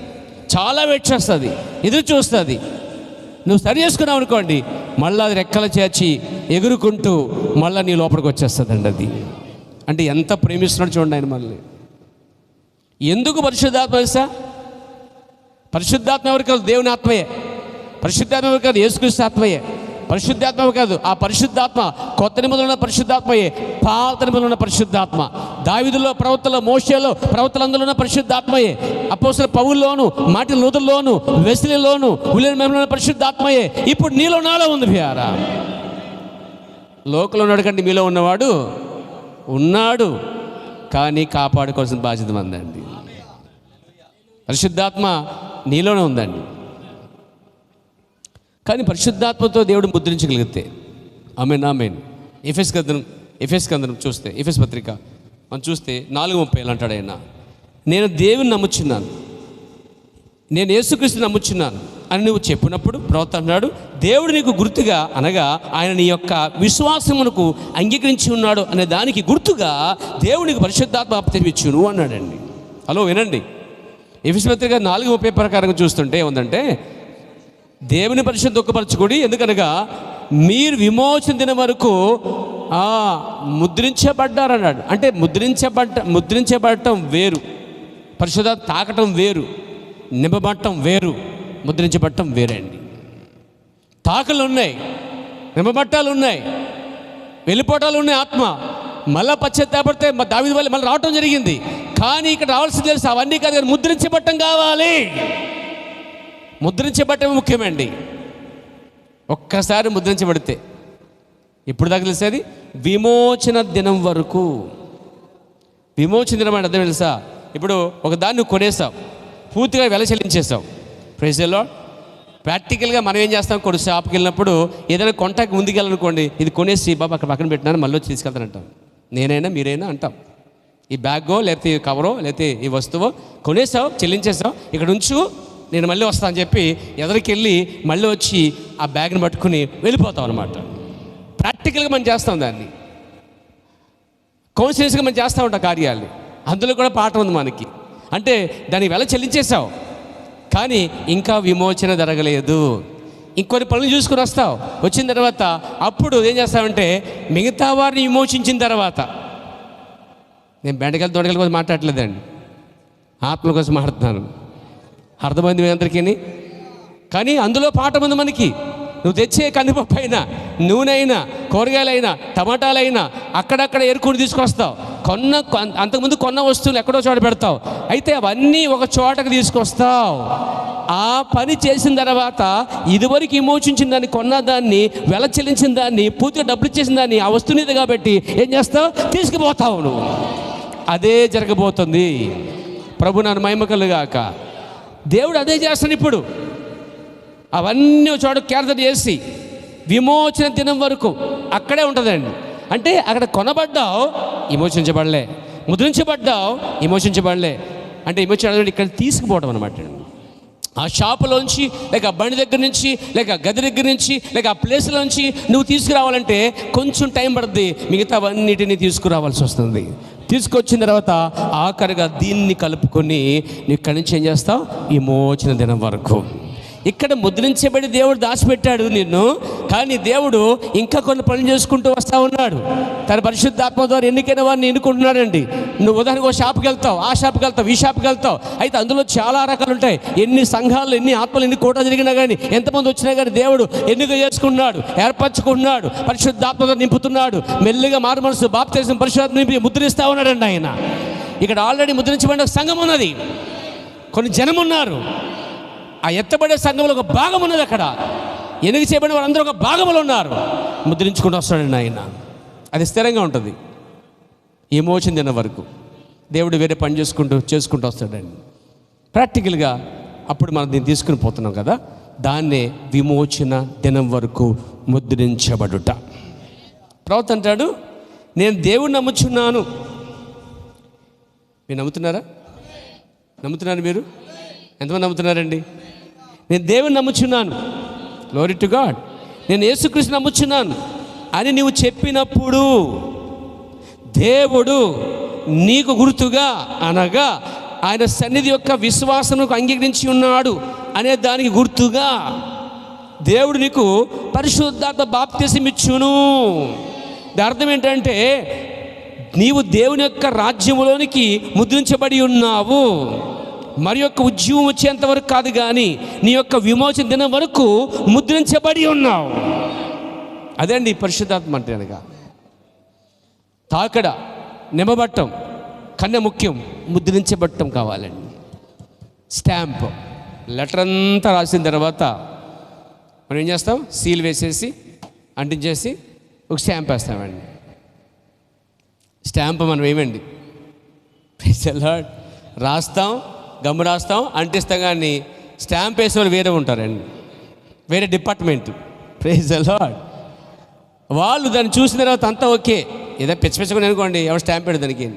Speaker 1: చాలా వెయిట్ చేస్తుంది, ఎదురు చూస్తుంది. నువ్వు సరి చేసుకున్నావు అనుకోండి, మళ్ళీ అది రెక్కలు చేర్చి ఎగురుకుంటూ మళ్ళీ నీ లోపలికి వచ్చేస్తుందండి. అది అంటే ఎంత ప్రేమిస్తున్నాడు చూడండి ఆయన మళ్ళీ. ఎందుకు పరిశుద్ధాత్మ తెలుసా? పరిశుద్ధాత్మ ఎవరు కాదు, దేవుని ఆత్మయే. పరిశుద్ధాత్మ ఎవరు కాదు, యేసుక్రీస్తు ఆత్మయే. పరిశుద్ధాత్మ కాదు, ఆ పరిశుద్ధాత్మ కొత్త నిబంధనలో ఉన్న పరిశుద్ధాత్మయే, పాత నిబంధనలో ఉన్న పరిశుద్ధాత్మ. దావీదులో, ప్రవక్తలో, మోషేలో, ప్రవక్తలందరూ ఉన్న పరిశుద్ధాత్మయే. అపోస్తలుల పౌలులోను, మార్టిన్ లూథర్లోను, వెస్లీలోను, విలియం మెర్రిలో పరిశుద్ధాత్మయే ఇప్పుడు నీలో నాలో ఉంది. ప్రియారా, లోకంలో ఉన్నాడు కంటే మీలో ఉన్నవాడు ఉన్నాడు, కానీ కాపాడుకోవాల్సిన బాధ్యత మందండి. పరిశుద్ధాత్మ నీలోనే ఉందండి. కానీ పరిశుద్ధాత్మతో దేవుడు ముద్రించగలిగితే ఆమేన్. ఎఫెస్ గ్రంథం చూస్తే, ఎఫెస్ పత్రిక మనం చూస్తే 4:30 అంటాడు ఆయన, నేను దేవుని నమ్ముచున్నాను, నేను యేసుక్రీస్తు నమ్ముచున్నాను అని నువ్వు చెప్పినప్పుడు ప్రవక్త అన్నాడు, దేవుడు నీకు గుర్తుగా, అనగా ఆయన నీ యొక్క విశ్వాసమునకు అంగీకరించి ఉన్నాడు అనే దానికి గుర్తుగా దేవునికి పరిశుద్ధాత్మ తెలియచ్చును అన్నాడండి. హలో వినండి, ఎఫెసు పత్రిక 4:30 ప్రకారంగా చూస్తుంటే ఏముందంటే, దేవుని పరిశుద్ధ దుఃఖపరచుకోడి, ఎందుకనగా మీరు విమోచన దినం వరకు ముద్రించబడ్డారన్నాడు. అంటే ముద్రించబడటం వేరు, పరిశుద్ధాత్మ తాకటం వేరు, నింపబడటం వేరు, ముద్రించబడటం వేరే అండి. తాకలు ఉన్నాయి, నింపబట్టాలు ఉన్నాయి, వెళ్ళిపోవటాలు ఉన్నాయి. ఆత్మ మళ్ళా పశ్చాత్తాపడితే దావీదు వల్ల మళ్ళీ రావటం జరిగింది. కానీ ఇక్కడ రావాల్సింది తెలుసు, అవన్నీ కాదు, కానీ ముద్రించబడటం కావాలి. ముద్రించబడటం ముఖ్యమండి. ఒక్కసారి ముద్రించబడితే ఇప్పుడు దాకా తెలిసేది విమోచన దినం వరకు. విమోచన దినం అంటే అర్థం తెలుసా? ఇప్పుడు ఒక దాన్ని నువ్వు కొనేసావు, పూర్తిగా వెల చెల్లించేసావు. Praise the lord. ప్రాక్టికల్గా మనం ఏం చేస్తాం, కొన్ని షాప్కి వెళ్ళినప్పుడు ఏదైనా కొంటాకి ముందుకెళ్ళాలనుకోండి, ఇది కొనేసి బాబా అక్కడ పక్కన పెట్టినాను మళ్ళీ వచ్చి తీసుకెళ్తానంటాం. నేనైనా మీరైనా అంటాం. ఈ బ్యాగో లేకపోతే ఈ కవరో లేకపోతే ఈ వస్తువో కొనేసావు, చెల్లించేసావు, ఇక్కడ ఉంచు, నేను మళ్ళీ వస్తాను అని చెప్పి ఎదరికి వెళ్ళి మళ్ళీ వచ్చి ఆ బ్యాగ్ని పట్టుకుని వెళ్ళిపోతాం అనమాట. ప్రాక్టికల్గా మనం చేస్తాం దాన్ని, కోన్సియస్గా మనం చేస్తూ ఉంటాం కార్యాలు. అందులో కూడా పాఠం ఉంది మనకి. అంటే దానికి వెల చెల్లించేసావు, కానీ ఇంకా విమోచన జరగలేదు. ఇంకొన్ని పనులు చూసుకుని వస్తావు. వచ్చిన తర్వాత అప్పుడు ఏం చేస్తావంటే, మిగతా వారిని విమోచించిన తర్వాత, నేను బెండకాయలు దొండకాయల కోసం మాట్లాడలేదండి, ఆత్మల కోసం మాట్లాడుతున్నాను. అర్థమైంది మీ అందరికీ. కానీ అందులో పాఠం ఉంది మనకి. నువ్వు తెచ్చే కందిపప్పు అయినా, నూనె అయినా, కూరగాయలైనా, టమాటాలైనా అక్కడక్కడ ఏరుకుని తీసుకొస్తావు. అంతకుముందు కొన్న వస్తువులు ఎక్కడో చోట పెడతావు. అయితే అవన్నీ ఒక చోటకు తీసుకొస్తావు. ఆ పని చేసిన తర్వాత ఇదివరకు విమోచించిన దాన్ని, కొన్న దాన్ని, వెల చెల్లించిన దాన్ని, పూర్తిగా డబ్బులు ఇచ్చేసిన దాన్ని, ఆ వస్తువునిది కాబట్టి ఏం చేస్తావు, తీసుకుపోతావు నువ్వు. అదే జరగబోతుంది. ప్రభు నన్ను మహిమ కలుగాక. దేవుడు అదే చేస్తాను. ఇప్పుడు అవన్నీ చోట కేంద్రం చేసి విమోచన దినం వరకు అక్కడే ఉంటుందండి. అంటే అక్కడ కొనబడ్డావు, విమోచించబడలే, ముద్రించబడ్డావు, విమోచించబడలే. అంటే విమోచన ఇక్కడ తీసుకుపోవడం అనమాట. ఆ షాపులోంచి లేక బండి దగ్గర నుంచి లేక గది దగ్గర నుంచి లేక ఆ ప్లేస్లో నుంచి నువ్వు తీసుకురావాలంటే కొంచెం టైం పడుతుంది. మిగతా అవన్నిటినీ తీసుకురావాల్సి వస్తుంది. తీసుకొచ్చిన తర్వాత ఆఖరిగా దీన్ని కలుపుకొని నువ్వు ఇక్కడి నుంచి ఏం చేస్తావు, విమోచన దినం వరకు. ఇక్కడ ముద్రించబడి దేవుడు దాచిపెట్టాడు నిన్ను, కానీ దేవుడు ఇంకా కొన్ని పనులు చేసుకుంటూ వస్తూ ఉన్నాడు. తన పరిశుద్ధాత్మ ద్వారా ఎన్నికైన వారిని ఎన్నుకుంటున్నాడండి. నువ్వు ఉదాహరణకు ఒక షాప్కి వెళ్తావు, ఆ షాప్కి వెళ్తావు, ఈ షాప్కి వెళ్తావు. అయితే అందులో చాలా రకాలు ఉంటాయి. ఎన్ని సంఘాలు, ఎన్ని ఆత్మలు, ఎన్ని కోటలు జరిగినా కానీ, ఎంతమంది వచ్చినా కానీ దేవుడు ఎన్నిక చేసుకున్నాడు, ఏర్పరచుకున్నాడు, పరిశుద్ధాత్మతో నింపుతున్నాడు. మెల్లిగా మారు మనసు బాప్తిసం పరిశుద్ధాత్మ నింపి ముద్రిస్తూ ఉన్నాడండి ఆయన. ఇక్కడ ఆల్రెడీ ముద్రించబడిన సంఘం ఉన్నది, కొన్ని జనం ఉన్నారు. ఆ ఎత్తబడే సంఘంలో ఒక భాగం ఉన్నది. అక్కడ ఎన్నిక చేయబడిన వారు అందరూ ఒక భాగంలో ఉన్నారు. ముద్రించుకుంటూ వస్తాడండి ఆయన. అది స్థిరంగా ఉంటుంది. విమోచన దినం వరకు దేవుడు వేరే పని చేసుకుంటూ వస్తాడండి ప్రాక్టికల్గా. అప్పుడు మనం దీన్ని తీసుకుని పోతున్నాం కదా, దాన్నే విమోచన దినం వరకు ముద్రించబడుట. ప్రవక్త అంటాడు, నేను దేవుణ్ణి నమ్ముచున్నాను. మీరు నమ్ముతున్నారా? నమ్ముతున్నారు మీరు? ఎంతమంది నమ్ముతున్నారండి? నేను దేవుని నమ్ముచున్నాను, గ్లోరీ టు గాడ్, నేను యేసుక్రీస్తు నమ్ముచున్నాను అని నీవు చెప్పినప్పుడు దేవుడు నీకు గుర్తుగా, అనగా ఆయన సన్నిధి యొక్క విశ్వాసముకు అంగీకరించి ఉన్నాడు అనే దానికి గుర్తుగా దేవుడు నీకు పరిశుద్ధాత్మ బాప్తిసం ఇచ్చును. దాని అర్థం ఏంటంటే నీవు దేవుని యొక్క రాజ్యములోనికి ముద్రించబడి ఉన్నావు. మరి యొక్క ఉద్యమం వచ్చేంత వరకు కాదు, కానీ నీ యొక్క విమోచన దినం వరకు ముద్రించబడి ఉన్నావు. అదే అండి పరిశుద్ధాత్మ అంటే. అనగా తాకడ, నిమ్మబట్టం కన్నా ముఖ్యం ముద్రించబట్టం కావాలండి. స్టాంప్, లెటర్ అంతా రాసిన తర్వాత మనం ఏం చేస్తాం? సీల్ వేసేసి అంటించేసి ఒక స్టాంప్ వేస్తామండి. స్టాంప్ మనం వేయమండి, రాస్తాం, గమ్ము రాస్తాం, అంటిస్తాం. కానీ స్టాంప్ వేసేవాళ్ళు వేరే ఉంటారండి, వేరే డిపార్ట్మెంట్. Praise the lord. వాళ్ళు దాన్ని చూసిన తర్వాత అంతా ఓకే. ఏదో పిచ్చుకొని అనుకోండి, ఎవరు స్టాంప్ పెడతారు దానికి,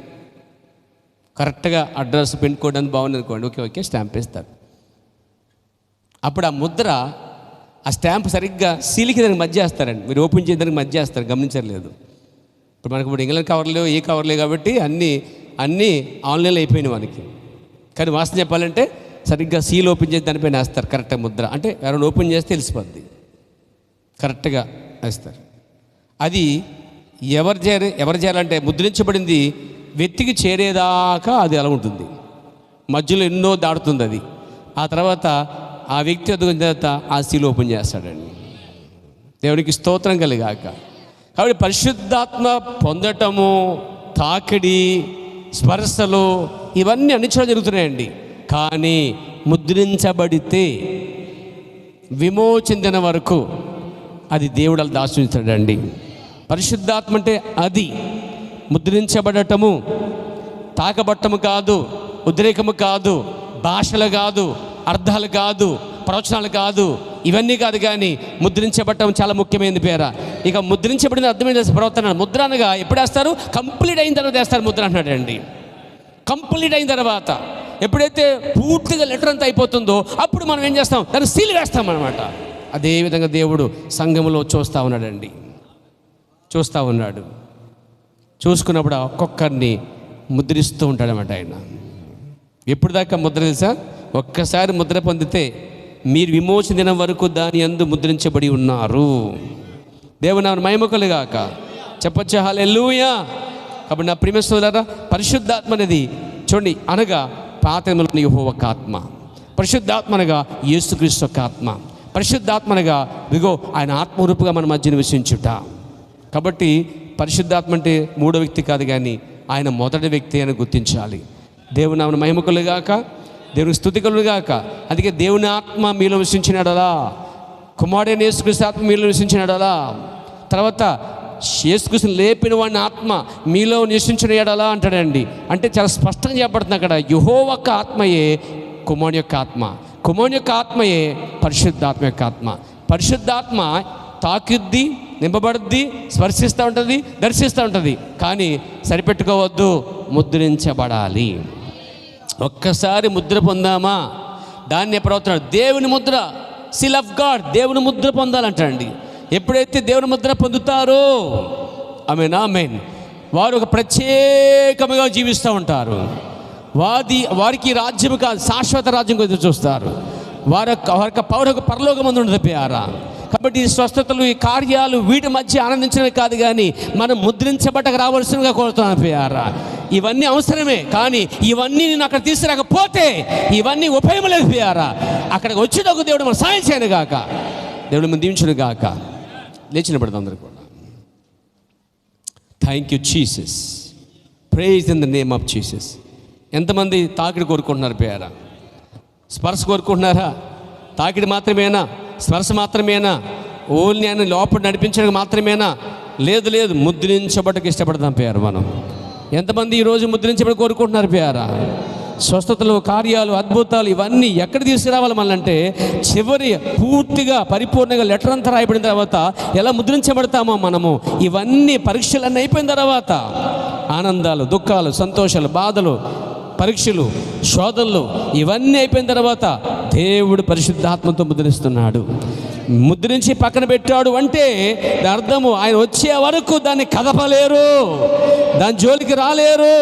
Speaker 1: కరెక్ట్గా అడ్రస్ పిన్ కోడ్ అని బాగుంది అనుకోండి, ఓకే స్టాంప్ వేస్తారు. అప్పుడు ఆ ముద్ర, ఆ స్టాంప్ సరిగ్గా సీలికి దానికి మధ్య వేస్తారండి. మీరు ఓపెన్ చేయడానికి మధ్య వేస్తారు, గమనించలేదు. ఇప్పుడు మనకు ఇప్పుడు ఇంగ్లాండ్ కవర్లు, ఏ కవర్లే కాబట్టి అన్నీ ఆన్లైన్లో అయిపోయినాయి మనకి. కానీ వాస్తవం చెప్పాలంటే సరిగ్గా సీల్ ఓపెన్ చేసి దానిపైన వేస్తారు కరెక్ట్గా ముద్ర. అంటే ఎవరైనా ఓపెన్ చేస్తే తెలిసిపోద్ది, కరెక్ట్గా వేస్తారు. అది ఎవరు చేయాలంటే ముద్రించబడింది వ్యక్తికి చేరేదాకా అది అలా ఉంటుంది. మధ్యలో ఎన్నో దాడుతుంది అది. ఆ తర్వాత ఆ వ్యక్తి ఎదుగున్న తర్వాత ఆ సీల్ ఓపెన్ చేస్తాడండి. దేవునికి స్తోత్రం కలిగాక. కాబట్టి పరిశుద్ధాత్మ పొందటము, తాకిడి, స్పర్శలు ఇవన్నీ అన్ని చోట్ల జరుగుతున్నాయండి. కానీ ముద్రించబడితే విమోచన దినం వరకు అది దేవుడు అలా దాచుంచాడండి. పరిశుద్ధాత్మ అంటే అది ముద్రించబడటము, తాకబట్టము కాదు, ఉద్రేకము కాదు, భాషలు కాదు, అర్థాలు కాదు, ప్రవచనాలు కాదు, ఇవన్నీ కాదు. కానీ ముద్రించబడటం చాలా ముఖ్యమైనది పేర. ఇక ముద్రించబడిన అర్థమైన ప్రవర్తన. ముద్ర అనగా ఎప్పుడు వేస్తారు? కంప్లీట్ అయిన తర్వాత వేస్తారు ముద్ర అంటున్నాడండి. కంప్లీట్ అయిన తర్వాత ఎప్పుడైతే పూర్తిగా లెటర్ అంతా అయిపోతుందో అప్పుడు మనం ఏం చేస్తాం? దాన్ని సీల్ వేస్తాం అన్నమాట. అదేవిధంగా దేవుడు సంఘములో చూస్తూ ఉన్నాడండి, చూస్తూ ఉన్నాడు. చూసుకున్నప్పుడు ఒక్కొక్కరిని ముద్రిస్తూ ఉంటాడనమాట ఆయన. ఎప్పుడు దాకా ముద్ర తెలుసా? ఒక్కసారి ముద్ర పొందితే మీరు విమోచన దినం వరకు దాని యందు ముద్రించబడి ఉన్నారు. దేవుని నామమున మహిమ కలుగాక. చెప్పొచ్చా హల్లెలూయా? కాబట్టి నా ప్రియమైన సోదరులారా, పరిశుద్ధాత్మ అనేది చూడండి, అనగా పాత నిబంధనలోని యెహోవా యొక్క ఆత్మ, పరిశుద్ధాత్మ అనగా యేసుక్రీస్తు యొక్క ఆత్మ, పరిశుద్ధాత్మ అనగా ఇదిగో ఆయన ఆత్మరూపుగా మన మధ్య నివసించుట. కాబట్టి పరిశుద్ధాత్మ అంటే మూడో వ్యక్తి కాదు, కానీ ఆయన మొదటి వ్యక్తి అని గుర్తించాలి. దేవుని నామమున మహిమ కలుగాక, దేవునికి స్తుతి కలుగాక. అందుకే దేవుని ఆత్మ మీలో నివసించినాడలా, కుమారుడైన యేసుక్రీస్తు ఆత్మ మీలో నివసించినాడలా, తర్వాత యేసుక్రీస్తుని లేపిన వాడిని ఆత్మ మీలో నివసించిన ఎడలా అంటాడండి. అంటే చాలా స్పష్టంగా చెప్పబడుతుంది అక్కడ. యెహోవా యొక్క ఆత్మయే కుమారుని యొక్క ఆత్మ, కుమారుని యొక్క ఆత్మయే పరిశుద్ధాత్మ యొక్క ఆత్మ. పరిశుద్ధాత్మ తాకిద్ది, నింపబడుద్ది, స్పర్శిస్తూ ఉంటుంది, దర్శిస్తూ ఉంటుంది. కానీ సరిపెట్టుకోవద్దు, ముద్రించబడాలి. ఒక్కసారి ముద్ర పొందామా దాన్ని ప్రవర్తన దేవుని ముద్ర, సీల్ ఆఫ్ గాడ్, దేవుని ముద్ర పొందాలంటండి. ఎప్పుడైతే దేవుని ముద్ర పొందుతారో ఆమేన్ ఆమేన్, వారు ఒక ప్రత్యేకముగా జీవిస్తూ ఉంటారు. వారికి రాజ్యం కాదు, శాశ్వత రాజ్యం కోసం చూస్తారు. వారి యొక్క పౌరకు పరలోకమందు ఉండదు ప్రియారా. కాబట్టి ఈ స్వస్థతలు, ఈ కార్యాలు వీటి మధ్య ఆనందించడమే కాదు, కానీ మనం ముద్రించబట్టకు రావాల్సిందిగా కోరుతున్నాను ప్రియారా. ఇవన్నీ అవసరమే, కానీ ఇవన్నీ నేను అక్కడ తీసుకురాకపోతే ఇవన్నీ ఉపయోగం లేదు ప్రియారా. అక్కడికి వచ్చేటప్పుడు దేవుడు మనం సాయం చేయను గాక, దేవుడు మనం దీవించును గాక. లేచిన పడతాం అందరూ కూడా. Thank you Jesus, praise in the name of Jesus. ఎంతమంది తాకిడి కోరుకుంటున్నారు ప్రియారా? స్పర్శ కోరుకుంటున్నారా? తాకిడి మాత్రమేనా? స్పర్శ మాత్రమేనా? ఓన్లీ ఆయన లోపల నడిపించడానికి మాత్రమేనా? లేదు లేదు, ముద్రించబట్టకు ఇష్టపడతాం ప్రియారా మనం. ఎంతమంది ఈరోజు ముద్రించబడి కోరుకుంటున్నారు ప్రియారా? స్వస్థతలు, కార్యాలు, అద్భుతాలు ఇవన్నీ ఎక్కడ తీసుకురావాలి మనంటే చివరి పూర్తిగా పరిపూర్ణంగా లెటర్ అంతా రాయబడిన తర్వాత ఎలా ముద్రించబడతామో మనము, ఇవన్నీ పరీక్షలన్నీ అయిపోయిన తర్వాత ఆనందాలు, దుఃఖాలు, సంతోషాలు, బాధలు, పరీక్షలు, శోధనలు ఇవన్నీ అయిపోయిన తర్వాత దేవుడు పరిశుద్ధాత్మతో ముద్రిస్తున్నాడు. ముద్రించి పక్కన పెట్టాడు అంటే దాని అర్థము ఆయన వచ్చే వరకు దాన్ని కదపలేరు, దాని జోలికి రాలేరు,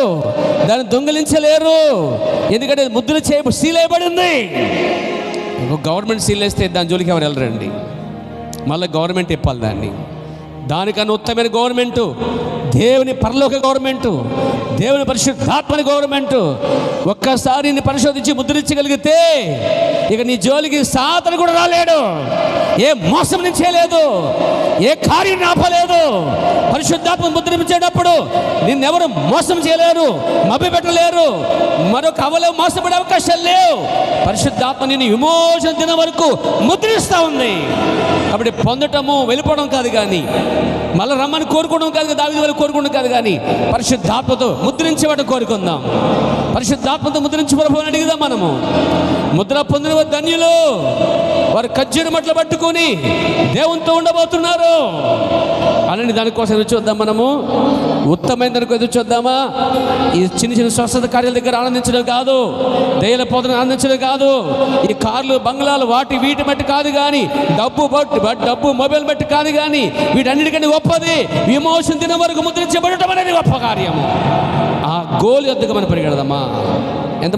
Speaker 1: దాన్ని దొంగిలించలేరు. ఎందుకంటే ముద్ర సీల్ అయిపడింది. గవర్నమెంట్ సీల్ వేస్తే దాని జోలికి ఎవరు వెళ్ళరండి. మళ్ళీ గవర్నమెంట్ ఇప్పాలి దాన్ని. దానికన్నా ఉత్తమైన గవర్నమెంటు దేవుని పరలోక గవర్నమెంటు, దేవుని పరిశుద్ధాత్మని గవర్నమెంటు. ఒక్కసారి నీ పరిశోధించి ముద్రించగలిగితే ఇక నీ జోలికి సాతాను కూడా రాలేడు. ఏ మోసం నుంచి చేయలేదు, ఏ కార్యం ఆపలేదు. పరిశుద్ధాత్మ ముద్రించేటప్పుడు నిన్నెవరు మోసం చేయలేరు, మభ్య పెట్టలేరు, మరొక మోసపడే అవకాశాలు లేవు. పరిశుద్ధాత్మ నిన్ను విమోచన దినం వరకు ముద్రిస్తూ ఉంది. కాబట్టి పొందటము వెళ్ళిపోవడం కాదు, కానీ మళ్ళీ రమ్మని కోరుకోవడం కాదు, దావీదు వల్ల కోరుకోవడం కాదు, కానీ పరిశుద్ధాత్మతో ముద్రించబడి కోరుకుందాం. పరిశుద్ధాత్మతో ముద్రించి ప్రభువుని అడిగిదాం. మనము ముద్ర పొందిన వారు ధన్యులు, వారు ఖర్జూర మట్లు పట్టుకొని దేవునితో ఉండబోతున్నారు అని దానికోసం ఎదురు చూద్దాం. మనము ఉత్తమైన దానికి ఎదురు చూద్దామా? ఈ చిన్న చిన్న స్వస్థత కార్యాల దగ్గర ఆనందించడం కాదు, దయ్యాల పోతను ఆనందించడం కాదు, ఈ కార్లు, బంగ్లాలు వీటి బట్టి కాదు, కానీ డబ్బు మొబైల్ బట్టి కాదు, కానీ వీటన్నిటికంటే గొప్పది విమోచన దినం వరకు ముద్రించబడటం అనేది గొప్ప కార్యము. ఆ గోల్ యొద్దకు మనం పరిగెడదామా?